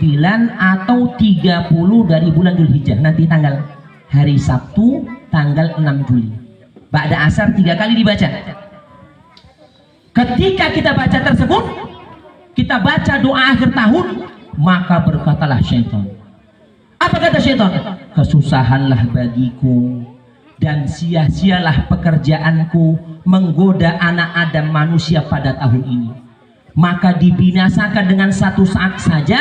[SPEAKER 2] atau 30 dari bulan Dzulhijjah. Nanti tanggal hari Sabtu tanggal 6 Juli. Ba'da asar 3 kali dibaca. Ketika kita baca tersebut, kita baca doa akhir tahun, maka berkatalah syaitan. Apa kata syaitan? Kesusahanlah bagiku dan sia-sialah pekerjaanku menggoda anak Adam manusia pada tahun ini. Maka dibinasakan dengan satu saat saja,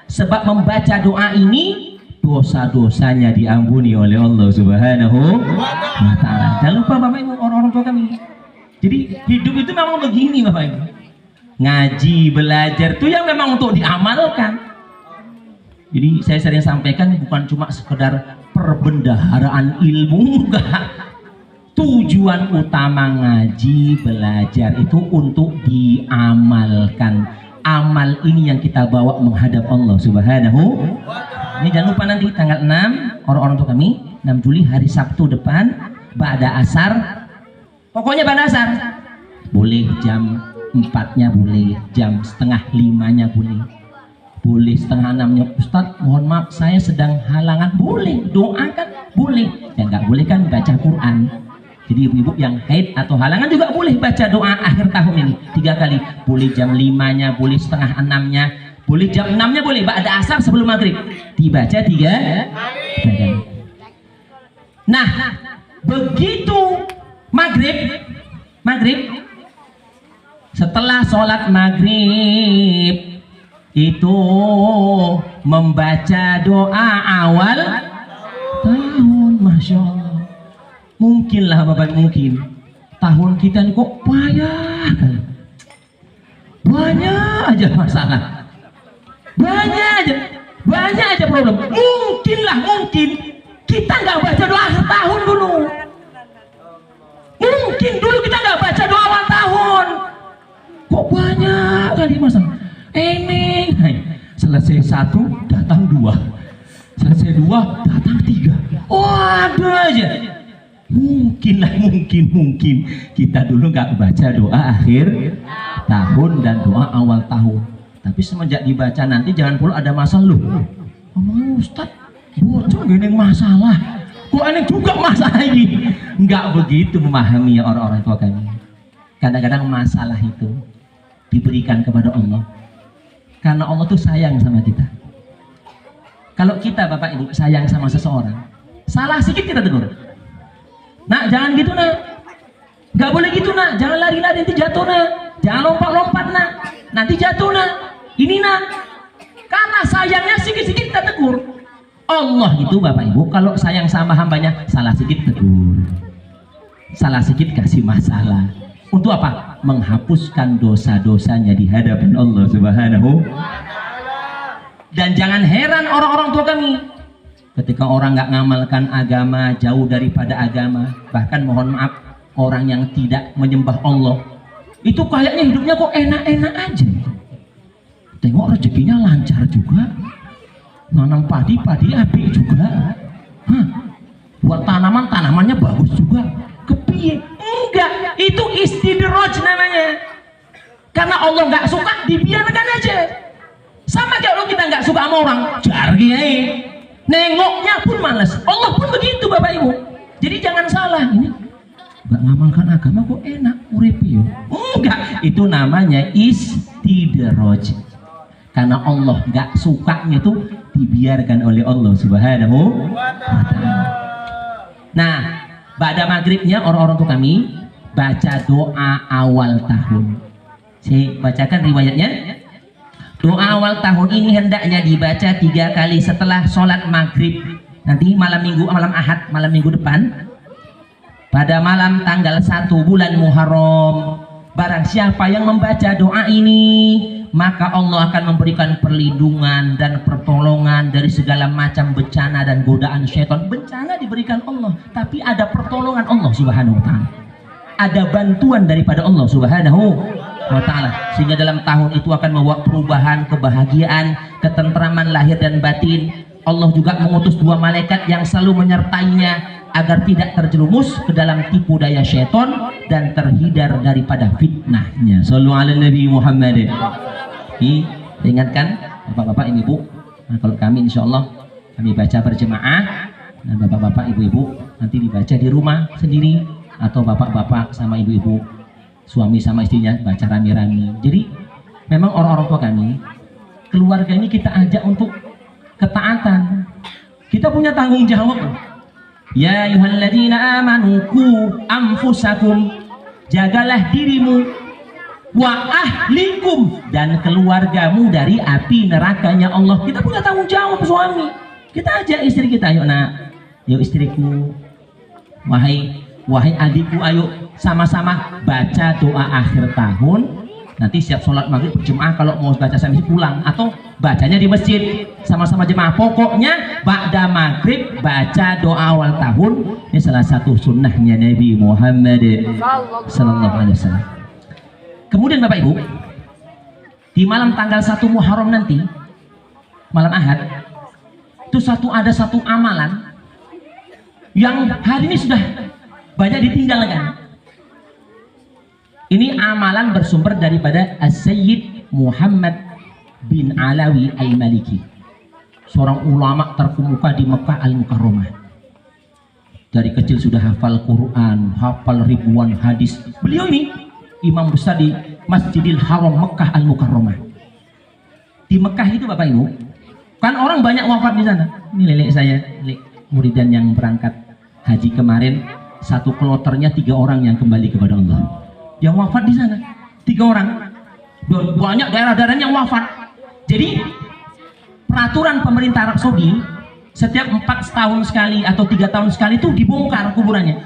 [SPEAKER 2] sebab membaca doa ini dosa-dosanya diampuni oleh Allah Subhanahu wa ta'ala. Jangan lupa Bapak Ibu, orang-orang tua kami. Jadi hidup itu memang begini Bapak Ibu. ngaji, belajar itu yang memang untuk diamalkan. Jadi saya sering sampaikan bukan cuma sekedar perbendaharaan ilmu, enggak. Tujuan utama ngaji, belajar itu untuk diamalkan. Amal ini yang kita bawa menghadap Allah Subhanahu. Ini jangan lupa nanti tanggal 6 orang-orang tua kami 6 Juli hari Sabtu depan ba'da asar. Pokoknya ba'da asar. Boleh jam 4-nya boleh, jam setengah 5-nya boleh. Boleh setengah 6-nya. Ustadz mohon maaf saya sedang halangan. Boleh, doakan boleh. Yang nggak boleh kan baca Quran. Jadi ibu-ibu yang haid atau halangan juga boleh baca doa akhir tahun ini 3 kali. Boleh jam 5-nya, boleh setengah 6-nya, boleh jam 6-nya, boleh ba'da asar sebelum maghrib. Dibaca 3 kali. Nah, begitu maghrib setelah sholat maghrib itu membaca doa awal tahun. Masya Allah, mungkinlah Bapak, mungkin tahun kita ini kok payah kan? Banyak aja masalah, banyak aja problem. Mungkin kita nggak baca doa akhir tahun dulu. Mungkin dulu kita nggak baca doa awal tahun. Kok banyak kali masalah. Ini selesai 1 datang 2, selesai 2 datang 3. Oh ada aja. Mungkin kita dulu nggak baca doa akhir tahun dan doa awal tahun. Tapi semenjak dibaca nanti jangan pula ada masalah loh. Ustaz, bocor gini masalah. Kok aneh juga masalah ini? Nggak begitu memahami ya orang-orang tua kami. Kadang-kadang masalah itu diberikan kepada Allah. Karena Allah tuh sayang sama kita. Kalau kita Bapak Ibu sayang sama seseorang, salah sedikit kita tegur. Nak jangan gitu nak, nggak boleh gitu nak, jangan lari-lari nanti jatuh nak, jangan lompat-lompat nak, nanti jatuh nak, ini nak. Karena sayangnya sedikit-sedikit kita tegur. Allah itu Bapak Ibu kalau sayang sama hambanya, salah sedikit tegur, salah sedikit kasih masalah. Untuk apa? Menghapuskan dosa-dosanya di hadapan Allah Subhanahu. Dan jangan heran orang-orang tua kami ketika orang nggak ngamalkan agama, jauh daripada agama, bahkan mohon maaf orang yang tidak menyembah Allah itu kayaknya hidupnya kok enak-enak aja. Tengok rezekinya lancar juga, nanam padi apik juga, buat tanamannya bagus juga. Kepiye? Enggak, itu istidraj namanya. Karena Allah nggak suka, dibiarkan aja. Sama kayak kalau kita nggak suka sama orang, jargi aja. Nengoknya pun malas. Allah pun begitu Bapak Ibu. Jadi jangan salah, ini nggak ngamalkan agama kok enak urip yo. Enggak, itu namanya istidraj. Karena Allah nggak sukanya tuh dibiarkan oleh Allah Subhanahu wa ta'ala. Nah, pada maghribnya orang-orang tua kami baca doa awal tahun. Saya bacakan riwayatnya. Doa awal tahun ini hendaknya dibaca 3 kali setelah sholat maghrib. Nanti malam minggu, malam ahad, malam minggu depan. Pada malam tanggal 1 bulan Muharram. Barang siapa yang membaca doa ini, maka Allah akan memberikan perlindungan dan pertolongan dari segala macam bencana dan godaan syaitan. Bencana diberikan Allah, tapi ada pertolongan Allah Subhanahu wa ta'ala. Ada bantuan daripada Allah Subhanahu wa ta'ala. Sehingga dalam tahun itu akan membawa perubahan, kebahagiaan, ketentraman lahir dan batin. Allah juga mengutus 2 malaikat yang selalu menyertainya agar tidak terjerumus ke dalam tipu daya syaitan dan terhindar daripada fitnahnya. Sallu ala Nabi Muhammad. Ingatkan bapak-bapak, ibu-ibu, nah, kalau kami insya Allah kami baca berjemaah. Nah, bapak-bapak, ibu-ibu nanti dibaca di rumah sendiri, atau bapak-bapak sama ibu-ibu, suami sama istrinya baca rame-rame. Jadi memang orang-orang tua kami, keluarga ini kita ajak untuk ketaatan. Kita punya tanggung jawab. Ya ayyuhalladzina amanu qu anfusakum, jagalah dirimu, wa ahlikum, dan keluargamu dari api nerakanya Allah. Kita punya tanggung jawab suami. Kita ajak istri kita, yuk nak, yuk istriku, wahai adikku, ayo sama-sama baca doa akhir tahun Nanti siap sholat maghrib berjemaah, kalau mau baca sambil pulang atau bacanya di masjid sama-sama jemaah. Pokoknya ba'da maghrib baca doa awal tahun. Ini salah satu sunnahnya Nabi Muhammad sallallahu alaihi wasallam. Kemudian Bapak Ibu, di malam tanggal 1 Muharram nanti, malam Ahad, itu ada satu amalan yang hari ini sudah banyak ditinggalkan. Ini amalan bersumber daripada As-Sayyid Muhammad bin Alawi Al-Maliki, seorang ulama terkemuka di Mekah Al-Mukarramah. Dari kecil sudah hafal Quran, hafal ribuan hadis. Beliau ini imam besar di Masjidil Haram Mekah Al-Mukarramah. Di Mekah itu Bapak Ibu, kan orang banyak wafat di sana. Ini lelek saya, lelek muridan yang berangkat haji kemarin, satu kloternya 3 orang yang kembali kepada Allah. Yang wafat di sana 3 orang. Banyak daerah-daerah yang wafat. Jadi peraturan pemerintah Arab Saudi, setiap 4 tahun sekali atau 3 tahun sekali itu dibongkar kuburannya.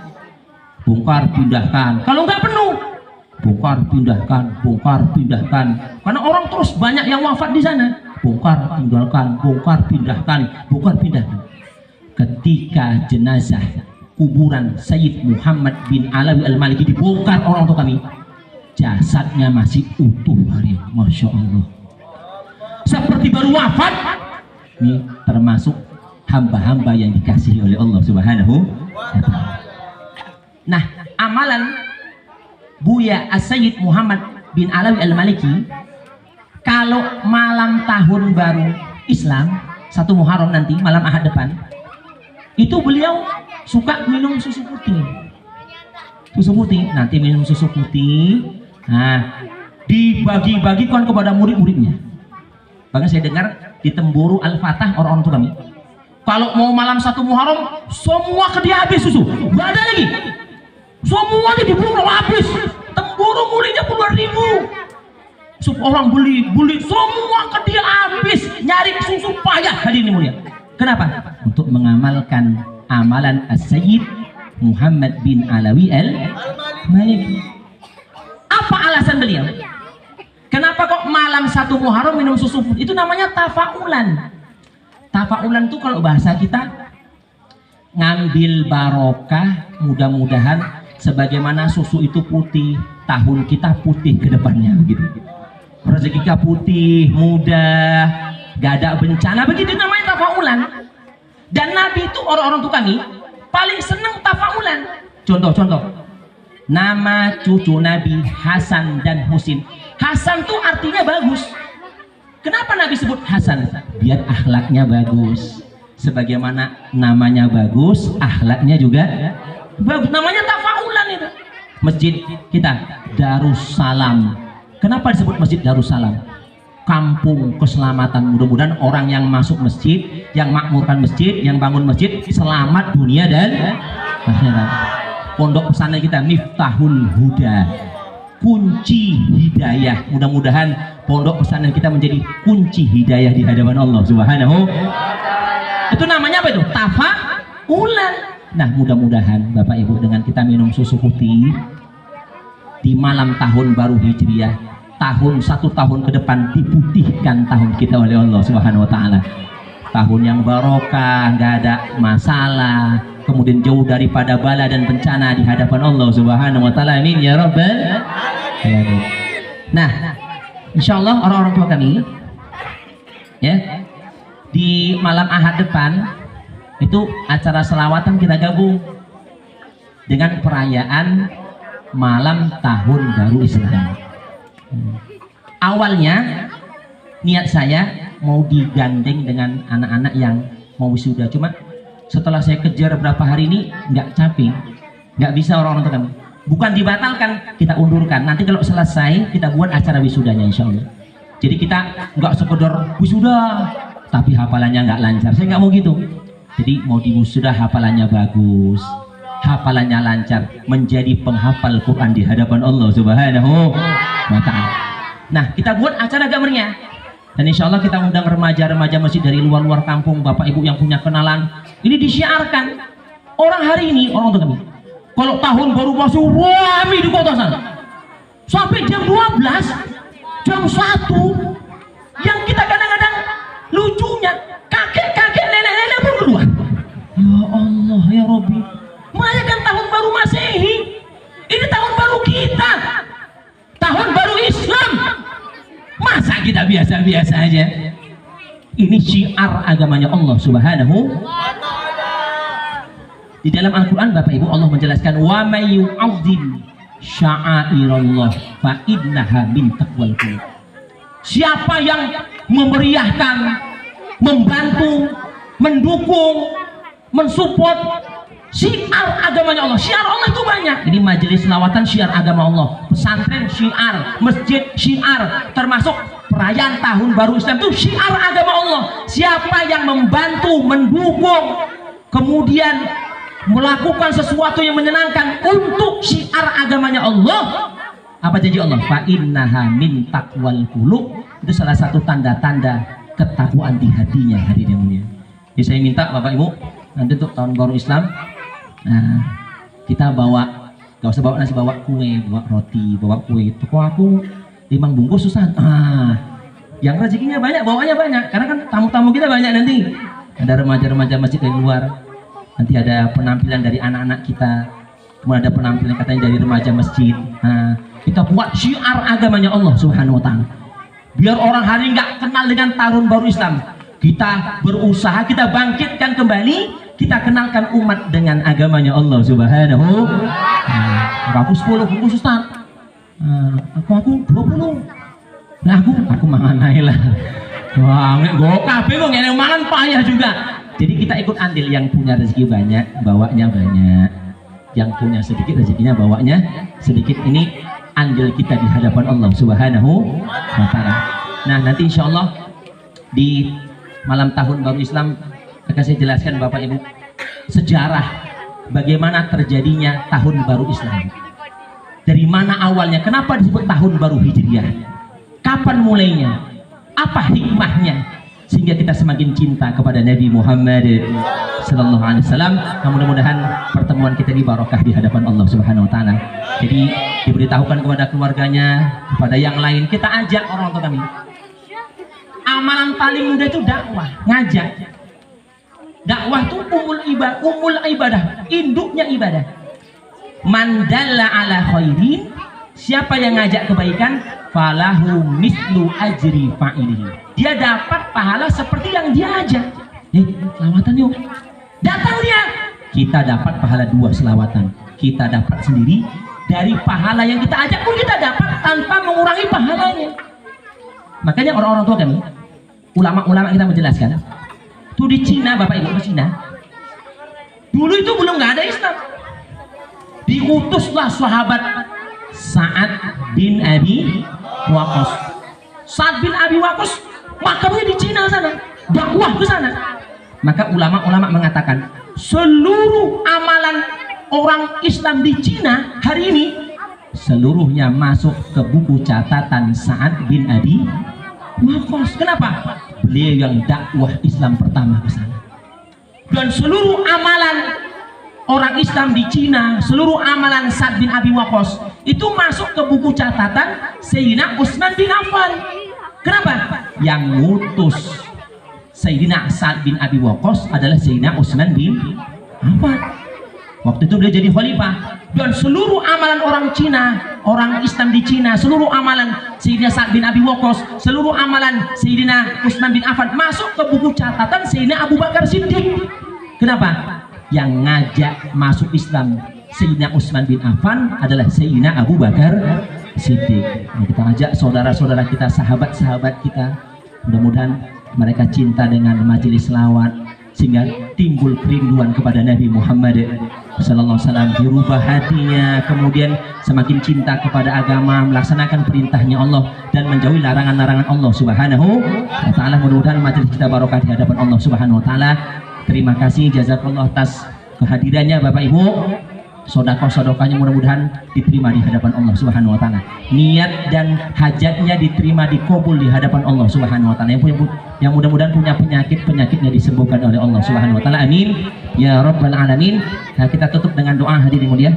[SPEAKER 2] Bongkar pindahkan. Kalau nggak penuh, bongkar pindahkan, bongkar pindahkan. Karena orang terus banyak yang wafat di sana. Bongkar tinggalkan, bongkar pindahkan, bongkar pindahkan. Ketika jenazah kuburan Sayyid Muhammad bin Alawi Al-Maliki dibongkar orang tua kami, jasadnya masih utuh hari, Masya Allah, seperti baru wafat. Ini termasuk hamba-hamba yang dikasihi oleh Allah Subhanahu wa Ta'ala. Nah, amalan Buya As-Sayyid Muhammad bin Alawi Al-Maliki, kalau malam tahun baru Islam 1 Muharram nanti, malam Ahad depan, itu beliau suka minum susu putih. Susu putih, nanti minum susu putih. Nah, dibagi-bagikan kepada murid-muridnya. Bahkan saya dengar di Temburu Al-Fatah orang-orang tua kami, kalau mau malam 1 Muharram semua ke dia habis susu, nggak ada lagi. Semuanya diburu habis. Temburu muridnya puluhan ribu. Orang beli semua ke dia habis, nyari susu payah hari ini mulia. Kenapa? Untuk mengamalkan amalan As-Sayyid Muhammad bin Alawi Al-Maliki. Apa alasan beliau? Kenapa kok malam 1 Muharram minum susu putih? Itu namanya tafaulan. Tafaulan itu kalau bahasa kita ngambil barokah, mudah-mudahan sebagaimana susu itu putih, tahun kita putih ke depannya begitu. Rezeki kita putih, mudah, gak ada bencana, begitu namanya tafaulan. Dan Nabi itu orang-orang tua kami paling senang tafaulan. Contoh, nama cucu Nabi Hasan dan Husin. Hasan tuh artinya bagus. Kenapa Nabi sebut Hasan? Biar akhlaknya bagus. Sebagaimana namanya bagus, akhlaknya juga bagus. Namanya tafaulan itu. Masjid kita Darussalam. Kenapa disebut Masjid Darussalam? Kampung keselamatan. Mudah-mudahan orang yang masuk masjid, yang makmurkan masjid, yang bangun masjid selamat dunia dan akhirat. Pondok pesantren kita Miftahul Huda, kunci hidayah. Mudah-mudahan pondok pesantren kita menjadi kunci hidayah di hadapan Allah Subhanahu. Itu namanya apa itu? Tafaulan. Nah, mudah-mudahan Bapak Ibu dengan kita minum susu putih di malam tahun baru Hijriah, tahun 1 tahun ke depan diputihkan tahun kita oleh Allah Subhanahu wa Ta'ala. Tahun yang barokah, nggak ada masalah, kemudian jauh daripada bala dan bencana di hadapan Allah Subhanahu wa Ta'ala. Amin ya rabbal alamin. Nah, insya Allah orang-orang tua kami ya, di malam Ahad depan itu acara selawatan kita gabung dengan perayaan malam tahun baru Islam. Awalnya niat saya mau digandeng dengan anak-anak yang mau wisuda, cuma setelah saya kejar berapa hari ini nggak capek, nggak bisa orang-orang tua kami. Bukan dibatalkan, kita undurkan. Nanti kalau selesai kita buat acara wisudanya insya Allah. Jadi kita nggak sekedar wisuda tapi hafalannya nggak lancar. Saya nggak mau gitu. Jadi mau di wisuda hafalannya bagus, hafalannya lancar, menjadi penghafal Quran di hadapan Allah Subhanahu wa Ta'ala. Nah, kita buat acara agak meriah. Dan insya Allah kita undang remaja-remaja masjid dari luar-luar kampung, bapak ibu yang punya kenalan. Ini disiarkan. Orang hari ini, orang tua kami, kalau tahun baru masuk rame di kota sana, sampai jam 12
[SPEAKER 4] jam 1 yang kita kadang-kadang lucunya kakek-kakek nenek-nenek pun keluar. Ya Allah ya Rabbi, merayakan tahun baru Masehi, ini tahun baru kita, tahun baru Islam, masa kita biasa-biasa aja? Ini syiar agamanya Allah Subhanahu wa Ta'ala. Di dalam Al-Quran Bapak Ibu Allah menjelaskan wa may yu'azzim sya'airallah fa innaha min taqwal qulub. Siapa yang memeriahkan, membantu, mendukung, mensupport syiar agamanya Allah. Syiar Allah itu banyak. Ini majelis selawatan syiar agama Allah, pesantren syiar, masjid syiar, termasuk perayaan tahun baru Islam itu syiar agama Allah. Siapa yang membantu, mendukung, kemudian melakukan sesuatu yang menyenangkan untuk syiar agamanya Allah, apa janji Allah? Fa innaha min taqwal qulub. Itu salah satu tanda-tanda ketakwaan di hatinya, hadirin yang mulia. Jadi saya minta Bapak Ibu nanti untuk tahun baru Islam, nah, kita bawa, gak usah bawa nasi, bawa kue, bawa roti, bawa kue. Toko aku 5 bungkus susah. Yang rezekinya banyak, bawanya banyak, karena kan tamu-tamu kita banyak nanti. Ada remaja-remaja masjid dari luar, nanti ada penampilan dari anak-anak kita, kemudian ada penampilan katanya dari remaja masjid. Nah, kita buat syiar agamanya Allah Subhanahu wa Ta'ala, biar orang hari nggak kenal dengan tahun baru Islam. Kita berusaha, kita bangkitkan kembali, kita kenalkan umat dengan agamanya Allah Subhanahu. Aku 10 bungkus Ustaz, aku 20. Nah aku manganai lah. Wah, gue kabeh kok ngene mangan payah juga. Jadi kita ikut andil, yang punya rezeki banyak bawanya banyak, yang punya sedikit rezekinya bawanya sedikit. Ini andil kita di hadapan Allah Subhanahu wa Ta'ala. Nah, nanti insya Allah di malam tahun baru Islam akan saya jelaskan Bapak Ibu sejarah bagaimana terjadinya tahun baru Islam, dari mana awalnya, kenapa disebut tahun baru Hijriah, kapan mulainya, apa hikmahnya, sehingga kita semakin cinta kepada Nabi Muhammad Sallallahu Alaihi Wasallam. Mudah-mudahan pertemuan kita ini barokah di hadapan Allah Subhanahu Wa Taala. Jadi diberitahukan kepada keluarganya, kepada yang lain, kita ajak orang tua kami. Amalan paling mudah itu dakwah, ngajak. Dakwah itu umul ibadah, induknya ibadah. Mandalla ala khairin, siapa yang ngajak kebaikan, falahu mislu ajri fa'ilihi, dia dapat pahala seperti yang dia ajak. Selawatan yuk, datang dia, kita dapat pahala 2 selawatan, kita dapat sendiri, dari pahala yang kita ajak pun kita dapat tanpa mengurangi pahalanya. Makanya orang-orang tua kami, ulama-ulama kita menjelaskan, tuh di Cina Bapak Ibu, di Cina dulu itu belum nggak ada Islam, diutuslah sahabat Sa'ad bin Abi Waqqas. Sa'ad bin Abi Waqqas makamnya di Cina sana, dakwah ke sana. Maka ulama-ulama mengatakan seluruh amalan orang Islam di Cina hari ini seluruhnya masuk ke buku catatan Sa'ad bin Abi Waqqas. Kenapa? Beliau yang dakwah Islam pertama ke sana. Dan seluruh amalan orang Islam di Cina, seluruh amalan Sa'ad bin Abi Waqqas itu masuk ke buku catatan Sayyidina Utsman bin Affan. Kenapa? Yang ngutus Sayyidina Sa'ad bin Abi Waqqas adalah Sayyidina Utsman bin Affan. Waktu itu beliau jadi khalifah. Dan seluruh amalan orang Cina, orang Islam di Cina, seluruh amalan Sayyidina Sa'ad bin Abi Waqqas, seluruh amalan Sayyidina Utsman bin Affan masuk ke buku catatan Sayyidina Abu Bakar Siddiq. Kenapa? Yang ngajak masuk Islam Sayyidina Utsman bin Affan adalah Sayyidina Abu Bakar Siddiq. Kita ajak saudara-saudara kita, sahabat-sahabat kita, mudah-mudahan mereka cinta dengan majelis selawat sehingga timbul kerinduan kepada Nabi Muhammad Sallallahu Alaihi Wasallam, dirubah hatinya, kemudian semakin cinta kepada agama, melaksanakan perintahnya Allah dan menjauhi larangan-larangan Allah Subhanahu wa Ta'ala. Mudah-mudahan majelis kita barokah di hadapan Allah Subhanahu wa Ta'ala. Terima kasih jazakallah atas kehadirannya Bapak Ibu. Sedekah-sedekahnya mudah-mudahan diterima di hadapan Allah Subhanahu wa Ta'ala. Niat dan hajatnya diterima, dikabul di hadapan Allah Subhanahu wa Ta'ala. Yang mudah-mudahan punya penyakitnya disembuhkan oleh Allah Subhanahu wa Ta'ala. Amin ya rabbal alamin. Nah, kita tutup dengan doa hadirin mulia.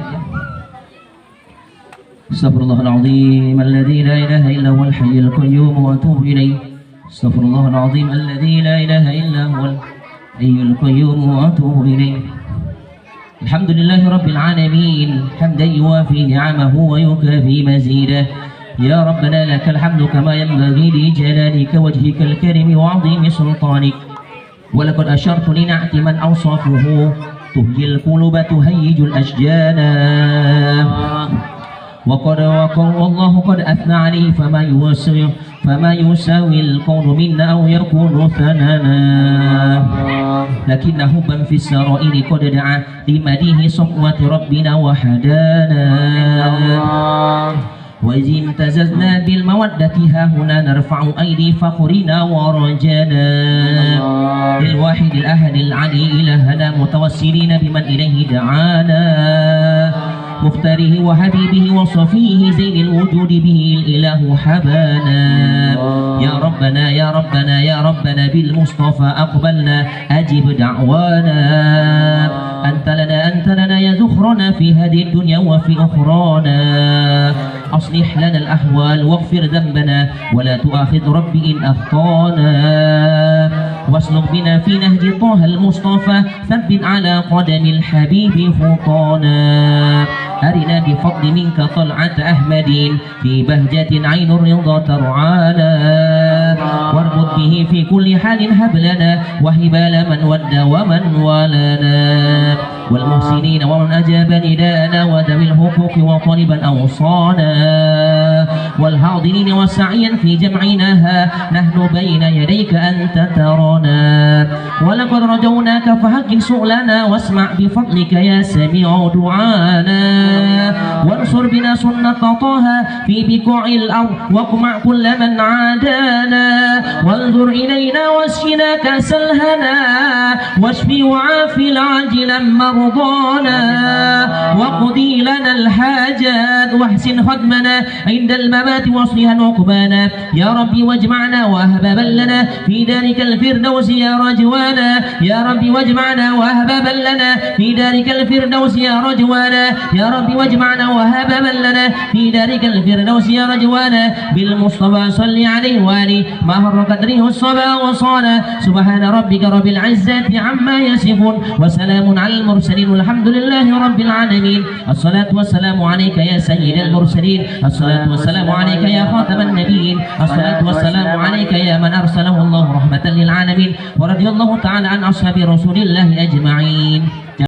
[SPEAKER 2] استغفر الله العظيم الذي لا إله إلا هو الحي القيوم وأتوب إليه. استغفر الله العظيم الذي لا إله إلا هو الحي القيوم وأتوب إليه. الحمد لله رب العالمين حمدا يوافي نعمه ويكافي مزيده. يا ربنا لك الحمد كما ينبغي لجلالك وجهك الكريم وعظيم سلطانك. ولقد أشرت لنعت من أوصافه تهجي القلوب تهيج الأشجان. وقد والله قد أثنى عليه فما يساوي القول منا أو يكون ثنانا. لكن حبا في السرائر قد دعا لمديه صفوة ربنا وحدانا. وإذ امتززنا بالمودة ها هنا نرفع أيدي فخرنا ورجانا. للواحد الأحد العلي إلهنا متوسلين بمن إليه دعانا. مختاره وحبيبه وصفيه زين الوجود به الإله حبانا. يا ربنا يا ربنا يا ربنا بالمصطفى أقبلنا أجب دعوانا. أنت لنا يا ذخرنا في هذه الدنيا وفي أخرانا. أصلح لنا الأحوال واغفر ذنبنا ولا تؤاخذ ربي إن أخطانا. واسلك بنا في نهج طه المصطفى ثبت على قدم الحبيب خطانا. أرنا بفضل منك طلعة أحمد في بهجة عين الرضا ترعانا. واربط به في كل حال هب لنا وهبال من ود ومن ولنا. والمحسنين ومن أجاب نداءنا وذوي الحقوق وطلبا أوصانا. والحاضرين وسعيا في جمعناها نحن بين يديك أنت ترانا. ولقد رجوناك فحقق سؤلنا واسمع بفضلك يا سميع دعانا. وانصر بنا سنة طه في بقاع الأرض واقمع كل من عادانا. وانظر إلينا واشفنا كأس الهنا واشفي وعافي العاجلا مرضانا. وقضي لنا الحاجات واحسن خدمنا عند الممات واصلها عقبانا. يا ربي واجمعنا وهبابا لنا في دارك الفردوس يا رجوانا. يا ربي واجمعنا وهبابا لنا في دارك الفردوس يا رجوانا. يا ربي واجمعنا وهبابا لنا في دارك الفردوس يا رجوانا. بالمصطفى صل عليه وآله ما هر قدره الصبا وصانا. سبحان ربك رب العزة عما يصفون وسلام على المرسلين والحمد لله رب العالمين. الصلاة والسلام عليك يا سيد المرسلين. الصلاة والسلام عليك يا خاتم النبيين. الصلاة والسلام عليك يا من أرسله الله رحمة للعالمين. ورضي الله تعالى عن أصحاب رسول الله أجمعين.